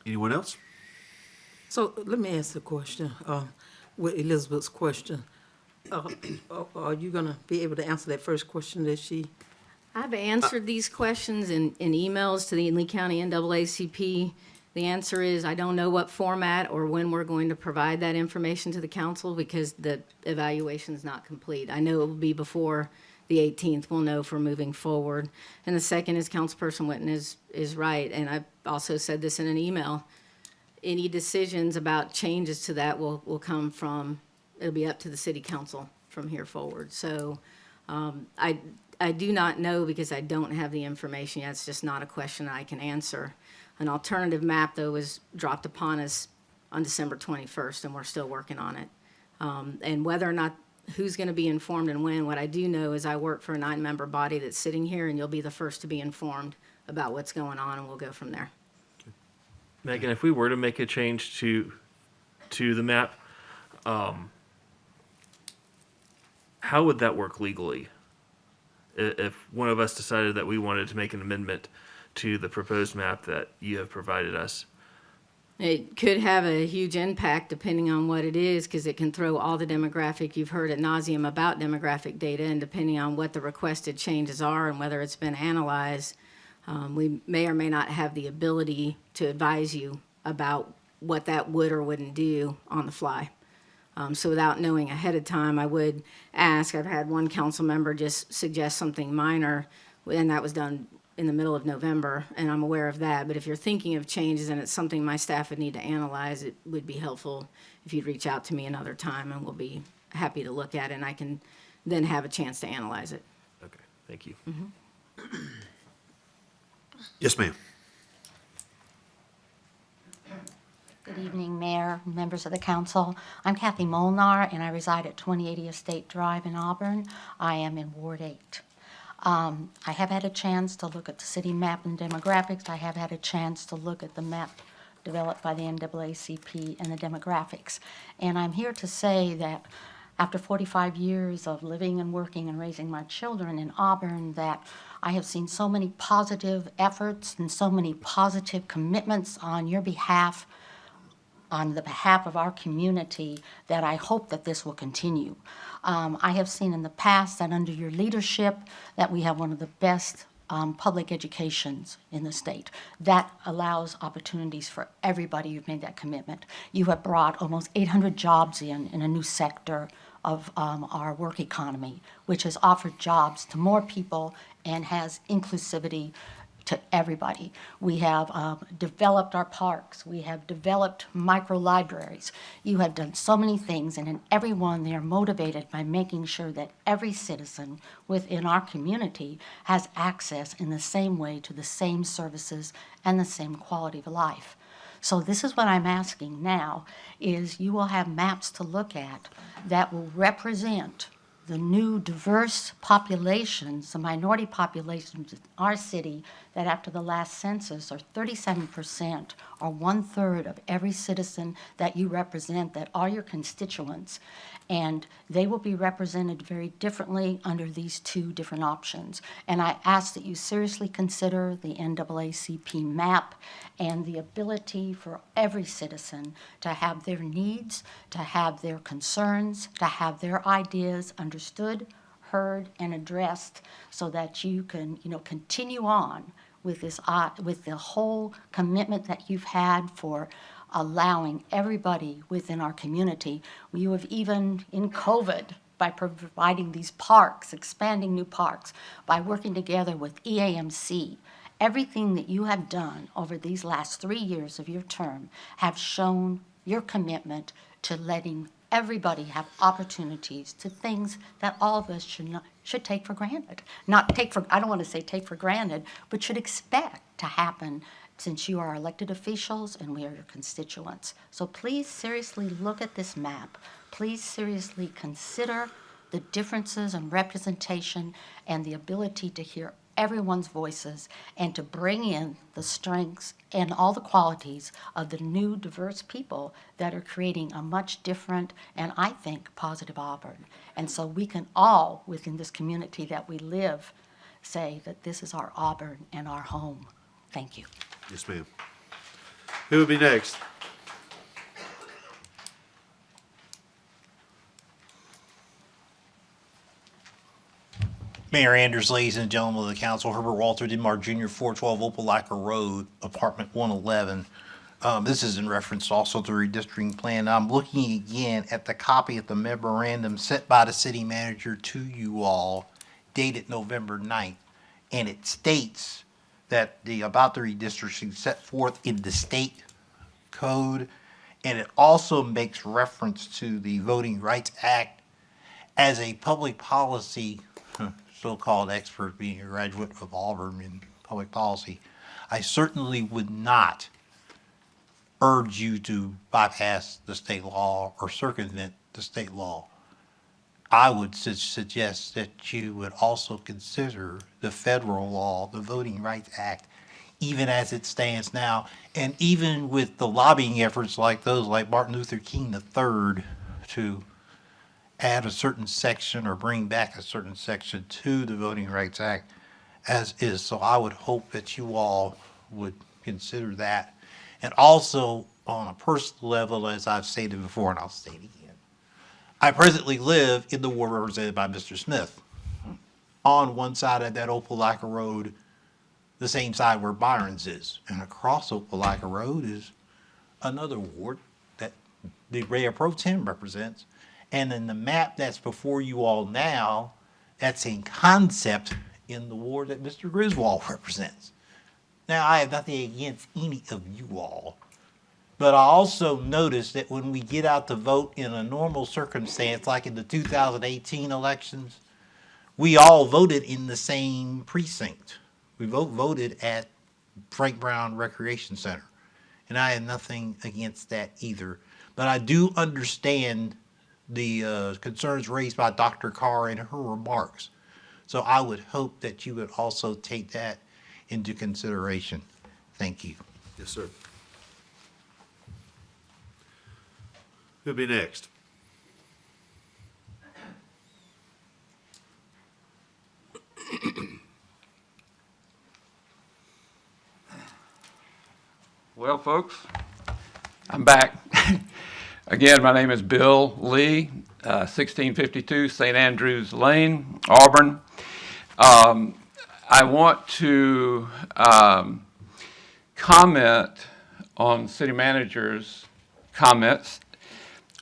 Speaker 1: Anyone else?
Speaker 10: So let me ask a question, with Elizabeth's question. Are you gonna be able to answer that first question that she?
Speaker 6: I've answered these questions in emails to the Lee County NAACP. The answer is I don't know what format or when we're going to provide that information to the council because the evaluation's not complete. I know it will be before the 18th. We'll know if we're moving forward. And the second is Councilperson Witten is right. And I've also said this in an email. Any decisions about changes to that will come from, it'll be up to the city council from here forward. So I do not know because I don't have the information yet. It's just not a question I can answer. An alternative map, though, was dropped upon us on December 21st, and we're still working on it. And whether or not who's going to be informed and when, what I do know is I work for a 9-member body that's sitting here, and you'll be the first to be informed about what's going on, and we'll go from there.
Speaker 11: Megan, if we were to make a change to the map, how would that work legally? If one of us decided that we wanted to make an amendment to the proposed map that you have provided us?
Speaker 6: It could have a huge impact depending on what it is, because it can throw all the demographic, you've heard ad nauseum about demographic data, and depending on what the requested changes are and whether it's been analyzed, we may or may not have the ability to advise you about what that would or wouldn't do on the fly. So without knowing ahead of time, I would ask. I've had one council member just suggest something minor, and that was done in the middle of November, and I'm aware of that. But if you're thinking of changes and it's something my staff would need to analyze, it would be helpful if you'd reach out to me another time, and we'll be happy to look at it, and I can then have a chance to analyze it.
Speaker 11: Okay, thank you.
Speaker 1: Yes, ma'am.
Speaker 16: Good evening, Mayor, members of the council. I'm Kathy Molnar, and I reside at 2080 Estate Drive in Auburn. I am in Ward 8. I have had a chance to look at the city map and demographics. I have had a chance to look at the map developed by the NAACP and the demographics. And I'm here to say that after 45 years of living and working and raising my children in Auburn, that I have seen so many positive efforts and so many positive commitments on your behalf, on the behalf of our community, that I hope that this will continue. I have seen in the past that under your leadership that we have one of the best public educations in the state. That allows opportunities for everybody. You've made that commitment. You have brought almost 800 jobs in a new sector of our work economy, which has offered jobs to more people and has inclusivity to everybody. We have developed our parks. We have developed micro libraries. You have done so many things, and in every one they are motivated by making sure that every citizen within our community has access in the same way to the same services and the same quality of life. So this is what I'm asking now, is you will have maps to look at that will represent the new diverse populations, the minority populations in our city, that after the last census are 37%, or 1/3 of every citizen that you represent, that are your constituents. And they will be represented very differently under these two different options. And I ask that you seriously consider the NAACP map and the ability for every citizen to have their needs, to have their concerns, to have their ideas understood, heard, and addressed, so that you can, continue on with this, with the whole commitment that you've had for allowing everybody within our community. You have even in COVID, by providing these parks, expanding new parks, by working together with EAMC, everything that you have done over these last 3 years of your term have shown your commitment to letting everybody have opportunities to things that all of us should take for granted. I don't want to say take for granted, but should expect to happen, since you are elected officials and we are your constituents. So please seriously look at this map. Please seriously consider the differences in representation and the ability to hear everyone's voices and to bring in the strengths and all the qualities of the new diverse people that are creating a much different and, I think, positive Auburn. And so we can all, within this community that we live, say that this is our Auburn and our home. Thank you.
Speaker 1: Yes, ma'am. Who would be next?
Speaker 17: Mayor Anders, ladies and gentlemen of the council, Herbert Walter Denmark Jr., 412 Opelika Road, apartment 111. This is in reference also to the redistricting plan. I'm looking again at the copy of the memorandum sent by the city manager to you all, dated November 9th, and it states that about the redistricting set forth in the state code, and it also makes reference to the Voting Rights Act as a public policy, so-called expert being a graduate of Auburn in public policy. I certainly would not urge you to bypass the state law or circumvent the state law. I would suggest that you would also consider the federal law, the Voting Rights Act, even as it stands now, and even with the lobbying efforts like those like Martin Luther King III to add a certain section or bring back a certain section to the Voting Rights Act as is. So I would hope that you all would consider that. And also on a personal level, as I've stated before, and I'll state again, I presently live in the ward represented by Mr. Smith. On one side of that Opelika Road, the same side where Byron's is. And across Opelika Road is another ward that the Mayor Pro Tem represents. And in the map that's before you all now, that's in concept in the ward that Mr. Griswold represents. Now, I have nothing against any of you all, but I also noticed that when we get out to vote in a normal circumstance, like in the 2018 elections, we all voted in the same precinct. We voted at Frank Brown Recreation Center, and I have nothing against that either. But I do understand the concerns raised by Dr. Carr in her remarks. So I would hope that you would also take that into consideration. Thank you.
Speaker 1: Yes, sir. Who'll be next?
Speaker 9: Well, folks, I'm back. Again, my name is Bill Lee, 1652 St. Andrews Lane, Auburn. I want to comment on city manager's comments,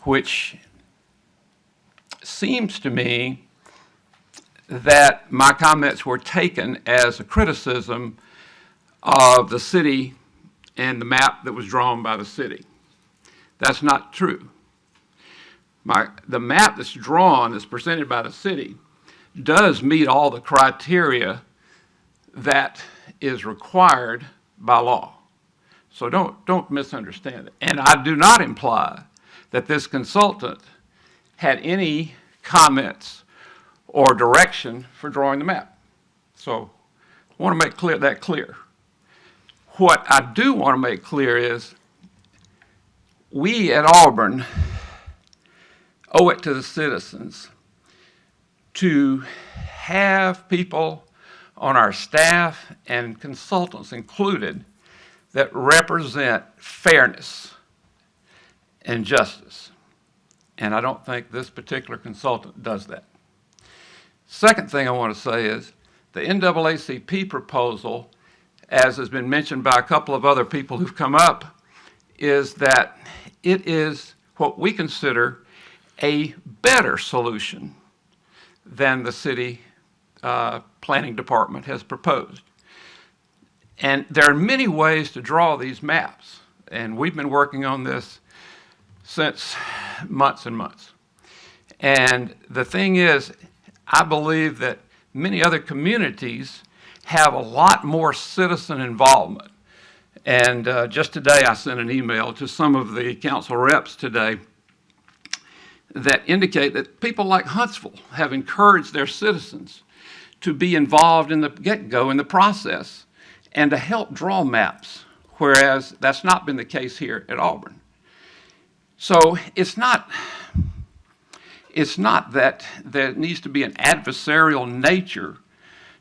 Speaker 9: which seems to me that my comments were taken as a criticism of the city and the map that was drawn by the city. That's not true. The map that's drawn, that's presented by the city, does meet all the criteria that is required by law. So don't misunderstand it. And I do not imply that this consultant had any comments or direction for drawing the map. So I want to make that clear. What I do want to make clear is we at Auburn owe it to the citizens to have people on our staff and consultants included that represent fairness and justice. And I don't think this particular consultant does that. Second thing I want to say is the NAACP proposal, as has been mentioned by a couple of other people who've come up, is that it is what we consider a better solution than the city planning department has proposed. And there are many ways to draw these maps, and we've been working on this since months and months. And the thing is, I believe that many other communities have a lot more citizen involvement. And just today I sent an email to some of the council reps today that indicate that people like Huntsville have encouraged their citizens to be involved in the get-go in the process and to help draw maps, whereas that's not been the case here at Auburn. So it's not that there needs to be an adversarial nature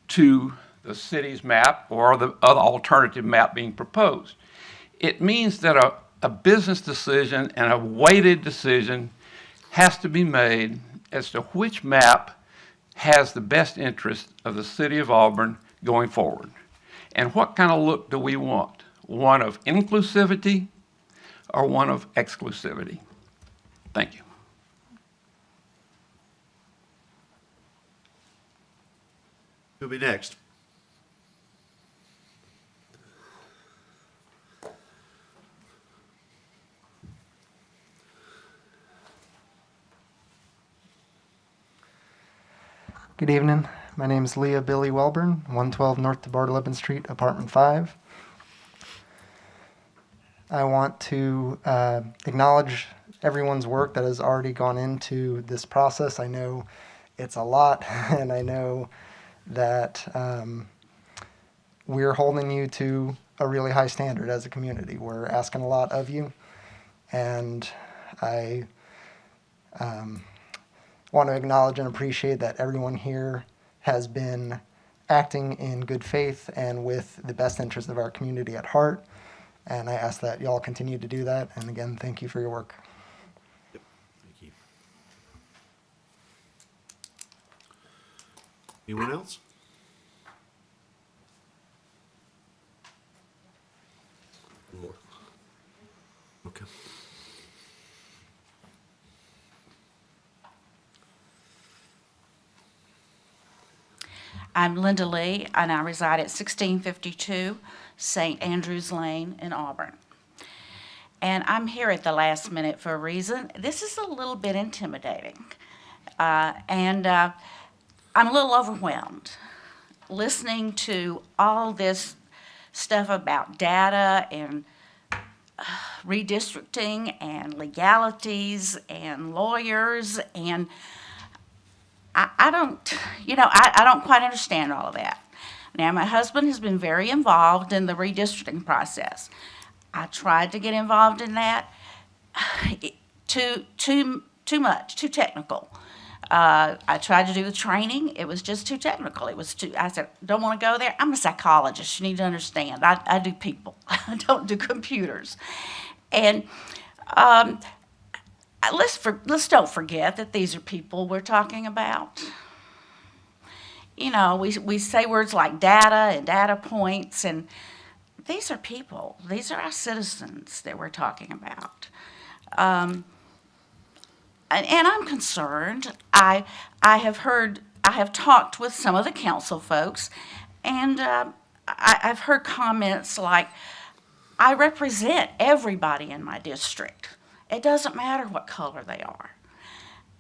Speaker 9: to the city's map or the other alternative map being proposed. It means that a business decision and a weighted decision has to be made as to which map has the best interest of the city of Auburn going forward. And what kind of look do we want? One of inclusivity or one of exclusivity? Thank you.
Speaker 1: Who'll be next?
Speaker 18: Good evening. My name is Leah Billy Welburn, 112 North DeBartolome Street, Apartment 5. I want to acknowledge everyone's work that has already gone into this process. I know it's a lot, and I know that we're holding you to a really high standard as a community. We're asking a lot of you, and I want to acknowledge and appreciate that everyone here has been acting in good faith and with the best interest of our community at heart. And I ask that y'all continue to do that. And again, thank you for your work.
Speaker 1: Yep. Thank you. Anyone else?
Speaker 12: More.
Speaker 1: Okay.
Speaker 19: I'm Linda Lee, and I reside at 1652 St. Andrews Lane in Auburn. And I'm here at the last minute for a reason. This is a little bit intimidating. I'm a little overwhelmed listening to all this stuff about data and redistricting and legalities and lawyers, and I don't quite understand all of that. Now, my husband has been very involved in the redistricting process. I tried to get involved in that. too much, too technical. I tried to do the training. It was just too technical. It was too, I said, don't want to go there. I'm a psychologist. You need to understand. I do people. I don't do computers. And let's don't forget that these are people we're talking about. You know, we say words like data and data points, and these are people. These are our citizens that we're talking about. And I'm concerned. I have talked with some of the council folks, and I've heard comments like, I represent everybody in my district. It doesn't matter what color they are.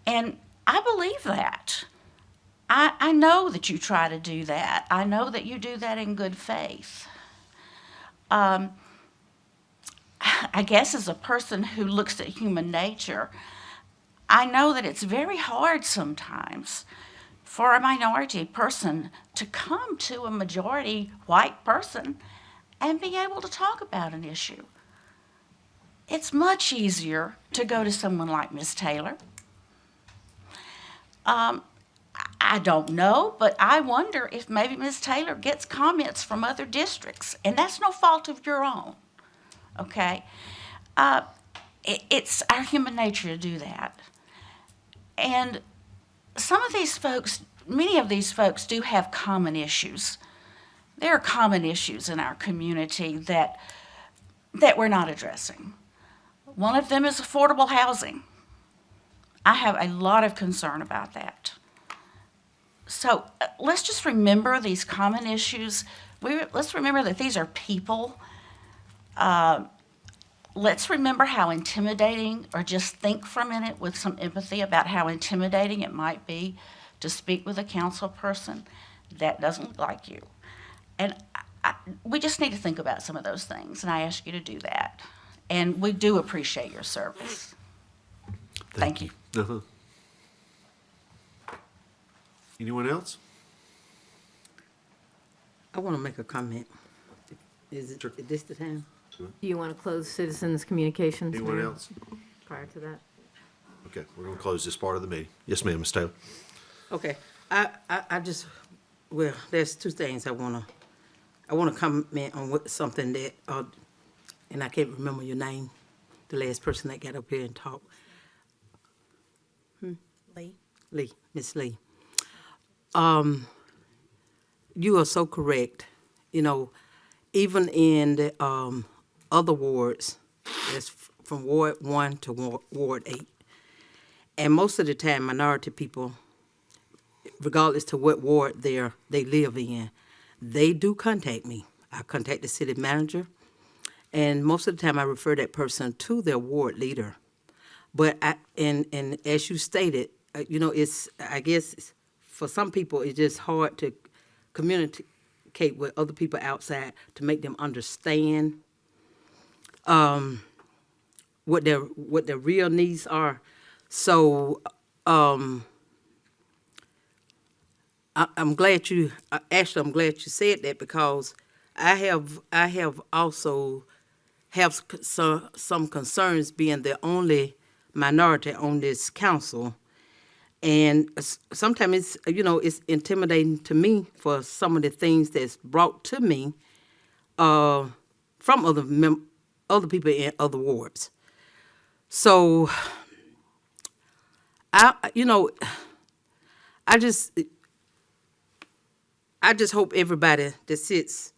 Speaker 19: And I believe that. I know that you try to do that. I know that you do that in good faith. I guess as a person who looks at human nature, I know that it's very hard sometimes for a minority person to come to a majority white person and be able to talk about an issue. It's much easier to go to someone like Ms. Taylor. I don't know, but I wonder if maybe Ms. Taylor gets comments from other districts, and that's no fault of your own, okay? It's our human nature to do that. And some of these folks, many of these folks do have common issues. There are common issues in our community that we're not addressing. One of them is affordable housing. I have a lot of concern about that. So let's just remember these common issues. Let's remember that these are people. Let's remember how intimidating, or just think for a minute with some empathy about how intimidating it might be to speak with a council person that doesn't look like you. And we just need to think about some of those things, and I ask you to do that. And we do appreciate your service. Thank you.
Speaker 1: Uh-huh. Anyone else?
Speaker 10: I want to make a comment. Is this the time?
Speaker 6: Do you want to close citizens' communications?
Speaker 1: Anyone
Speaker 6: Mayor,
Speaker 1: else?
Speaker 6: prior to that?
Speaker 1: Okay, we're going to close this part of the meeting. Yes, ma'am, Ms. Taylor.
Speaker 10: Okay, I just, well, there's two things I want to comment on something that, and I can't remember your name, the last person that got up here and talked. Lee, Miss Lee. You are so correct. You know, even in the other wards, that's from Ward 1 to Ward 8. And most of the time, minority people, regardless to what ward they live in, they do contact me. I contact the city manager, and most of the time I refer that person to their ward leader. But and as you stated, you know, I guess for some people it's just hard to communicate with other people outside to make them understand what their real needs are. So I'm glad you I'm glad you said that, because I have also have some concerns being the only minority on this council. And sometimes it's, you know, it's intimidating to me for some of the things that's brought to me from other people in other wards. So I just hope everybody that sits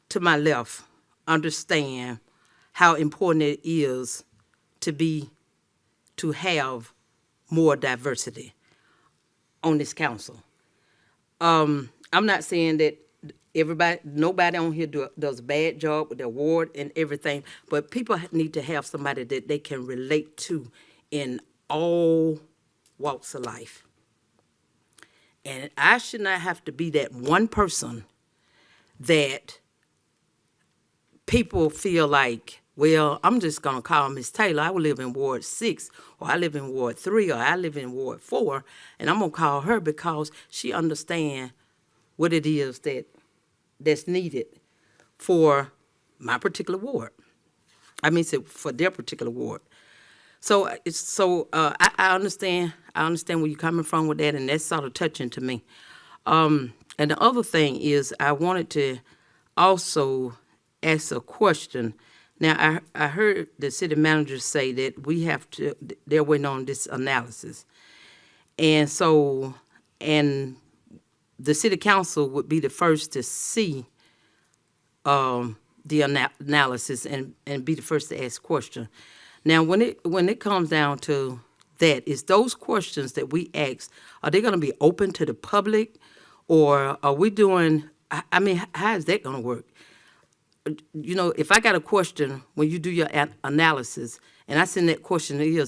Speaker 10: to my left understand how important it is to have more diversity on this council. I'm not saying that nobody on here does a bad job with their ward and everything, but people need to have somebody that they can relate to in all walks of life. And I should not have to be that one person that people feel like, well, I'm just going to call Miss Taylor. I will live in Ward 6, or I live in Ward 3, or I live in Ward 4, and I'm going to call her because she understands what it is that's needed for my particular ward. I mean, for their particular ward. I understand where you're coming from with that, and that's sort of touching to me. And the other thing is, I wanted to also ask a question. Now, I heard the city manager say that they're waiting on this analysis. And so, and the city council would be the first to see the analysis and be the first to ask questions. Now, when it comes down to that, is those questions that we ask, are they going to be open to the public, or are we doing, I mean, how is that going to work? You know, if I got a question when you do your analysis, and I send that question to you,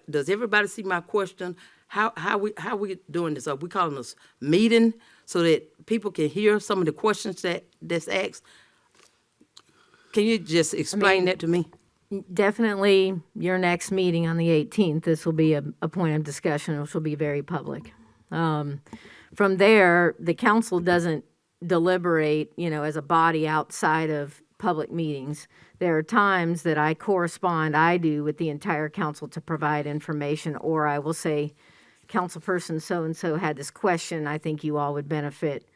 Speaker 10: does everybody see my question? How we doing this? Are we calling this meeting so that people can hear some of the questions that's asked? Can you just explain that to me?
Speaker 6: Definitely your next meeting on the 18th, this will be a point of discussion, which will be very public. From there, the council doesn't deliberate, as a body outside of public meetings. There are times that I do with the entire council to provide information, or I will say, councilperson so-and-so had this question, I think you all would benefit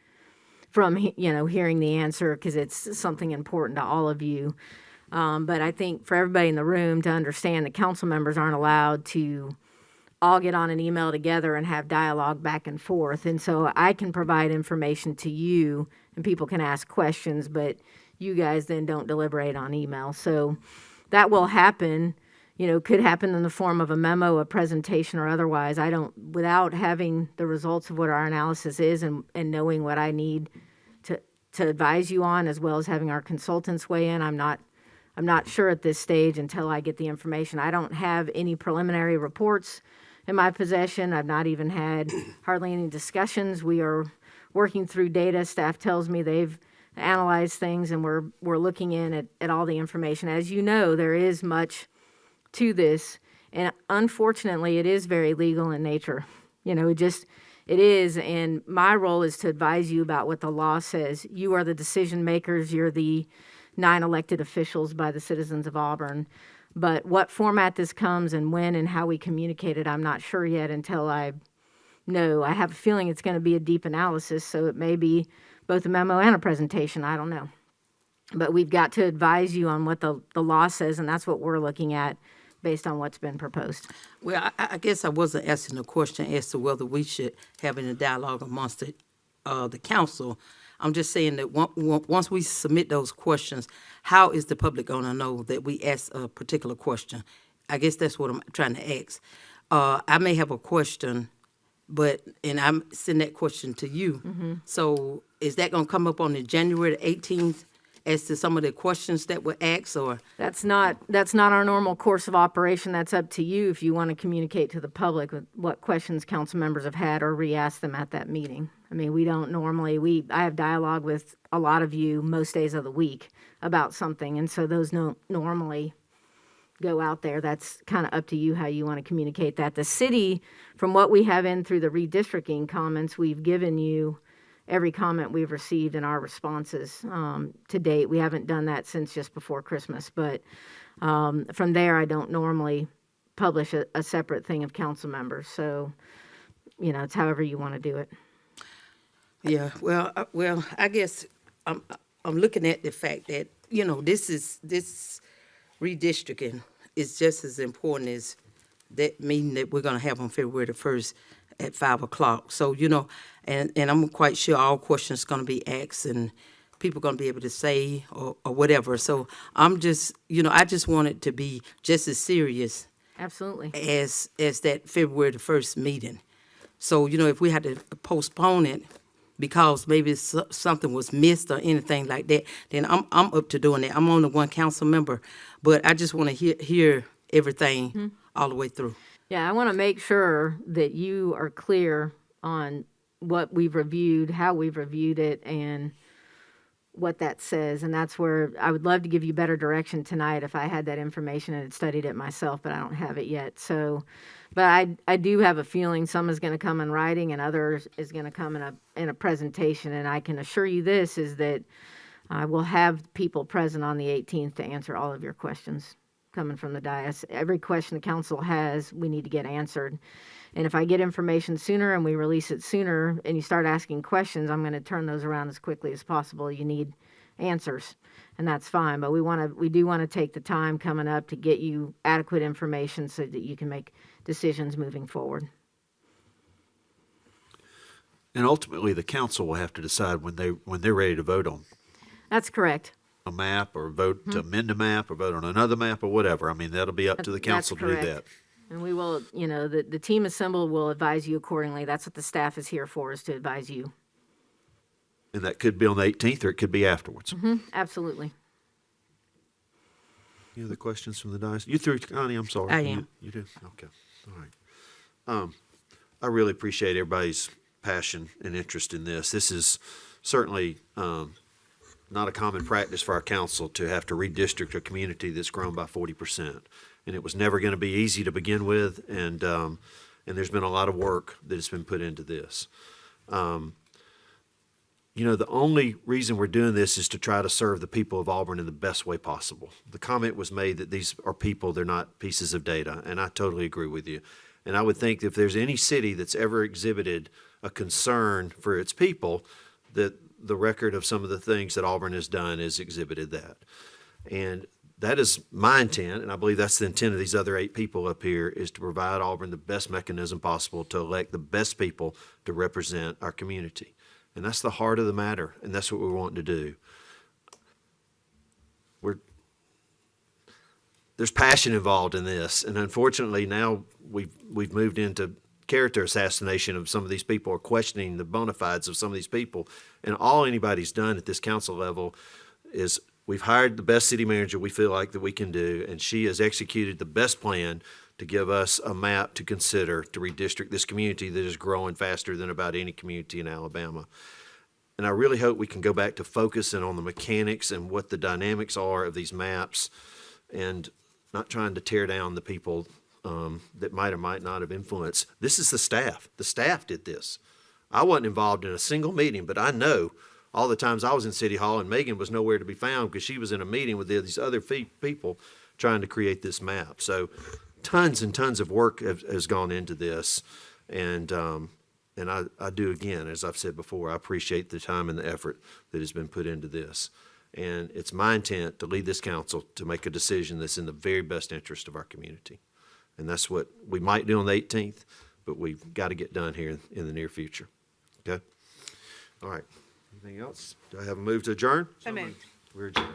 Speaker 6: from, hearing the answer because it's something important to all of you. But I think for everybody in the room to understand that council members aren't allowed to all get on an email together and have dialogue back and forth. And so I can provide information to you and people can ask questions, but you guys then don't deliberate on email. So that will happen, could happen in the form of a memo, a presentation, or otherwise. Without having the results of what our analysis is and knowing what I need to advise you on, as well as having our consultants weigh in, I'm not sure at this stage until I get the information. I don't have any preliminary reports in my possession. I've not even had hardly any discussions. We are working through data. Staff tells me they've analyzed things, and we're looking at all the information. As you know, there is much to this, and unfortunately, it is very legal in nature. It is, and my role is to advise you about what the law says. You are the decision makers. You're the 9 elected officials by the citizens of Auburn. But what format this comes and when and how we communicate it, I'm not sure yet until I know. I have a feeling it's going to be a deep analysis, so it may be both a memo and a presentation. I don't know. But we've got to advise you on what the law says, and that's what we're looking at based on what's been proposed.
Speaker 10: Well, I guess I wasn't asking a question as to whether we should have any dialogue amongst the council. I'm just saying that once we submit those questions, how is the public going to know that we asked a particular question? I guess that's what I'm trying to ask. I may have a question, and I'm sending that question to you.
Speaker 6: Mm-hmm.
Speaker 10: So is that going to come up on the January 18th as to some of the questions that were asked, or?
Speaker 6: That's not our normal course of operation. That's up to you if you want to communicate to the public with what questions council members have had or re-ask them at that meeting. I mean, we don't normally, I have dialogue with a lot of you most days of the week about something, and so those don't normally go out there. That's kind of up to you how you want to communicate that. The city, from what we have in through the redistricting comments, we've given you every comment we've received in our responses to date. We haven't done that since just before Christmas, but from there, I don't normally publish a separate thing of council members. So, it's however you want to do it.
Speaker 10: Yeah, well, I guess I'm looking at the fact that, this redistricting is just as important as that meeting that we're going to have on February the 1st at 5 o'clock. So, and I'm quite sure all questions going to be asked and people going to be able to say or whatever. So I'm just, I just want it to be just as serious
Speaker 6: Absolutely.
Speaker 10: as that February the 1st meeting. So, if we had to postpone it because maybe something was missed or anything like that, then I'm up to doing that. I'm only one council member, but I just want to hear everything all the way through.
Speaker 6: Yeah, I want to make sure that you are clear on what we've reviewed, how we've reviewed it, and what that says. And that's where I would love to give you better direction tonight if I had that information and had studied it myself, but I don't have it yet. So, but I do have a feeling some is going to come in writing and others is going to come in a presentation. And I can assure you this is that I will have people present on the 18th to answer all of your questions. coming from the dais. Every question the council has, we need to get answered. And if I get information sooner and we release it sooner and you start asking questions, I'm going to turn those around as quickly as possible. You need answers, and that's fine. But we do want to take the time coming up to get you adequate information so that you can make decisions moving forward.
Speaker 1: And ultimately, the council will have to decide when they're ready to vote on
Speaker 6: That's correct.
Speaker 1: a map, or vote to amend a map, or vote on another map, or whatever. I mean, that'll be up to the council to do
Speaker 6: That's
Speaker 1: that.
Speaker 6: correct. And we will, the team assembled will advise you accordingly. That's what the staff is here for, is to advise you.
Speaker 1: And that could be on the 18th, or it could be afterwards.
Speaker 6: Absolutely.
Speaker 1: Any other questions from the dais? You through, Connie? I'm sorry.
Speaker 10: I am.
Speaker 1: You do? Okay. All right. I really appreciate everybody's passion and interest in this. This is certainly not a common practice for our council to have to redistrict a community that's grown by 40%. And it was never going to be easy to begin with, and there's been a lot of work that has been put into this. The only reason we're doing this is to try to serve the people of Auburn in the best way possible. The comment was made that these are people, they're not pieces of data, and I totally agree with you. And I would think if there's any city that's ever exhibited a concern for its people, that the record of some of the things that Auburn has done has exhibited that. And that is my intent, and I believe that's the intent of these other 8 people up here, is to provide Auburn the best mechanism possible to elect the best people to represent our community. And that's the heart of the matter, and that's what we're wanting to do. There's passion involved in this, and unfortunately now we've moved into character assassination of some of these people, or questioning the bona fides of some of these people. And all anybody's done at this council level is we've hired the best city manager we feel like that we can do, and she has executed the best plan to give us a map to consider to redistrict this community that is growing faster than about any community in Alabama. And I really hope we can go back to focusing on the mechanics and what the dynamics are of these maps, and not trying to tear down the people that might or might not have influenced. This is the staff. The staff did this. I wasn't involved in a single meeting, but I know all the times I was in City Hall and Megan was nowhere to be found because she was in a meeting with these other people trying to create this map. So tons and tons of work has gone into this. And I do, again, as I've said before, I appreciate the time and the effort that has been put into this. And it's my intent to lead this council to make a decision that's in the very best interest of our community. And that's what we might do on the 18th, but we've got to get done here in the near future. Okay? All right. Anything else? Do I have a move to adjourn?
Speaker 2: So moved.
Speaker 1: We're adjourned.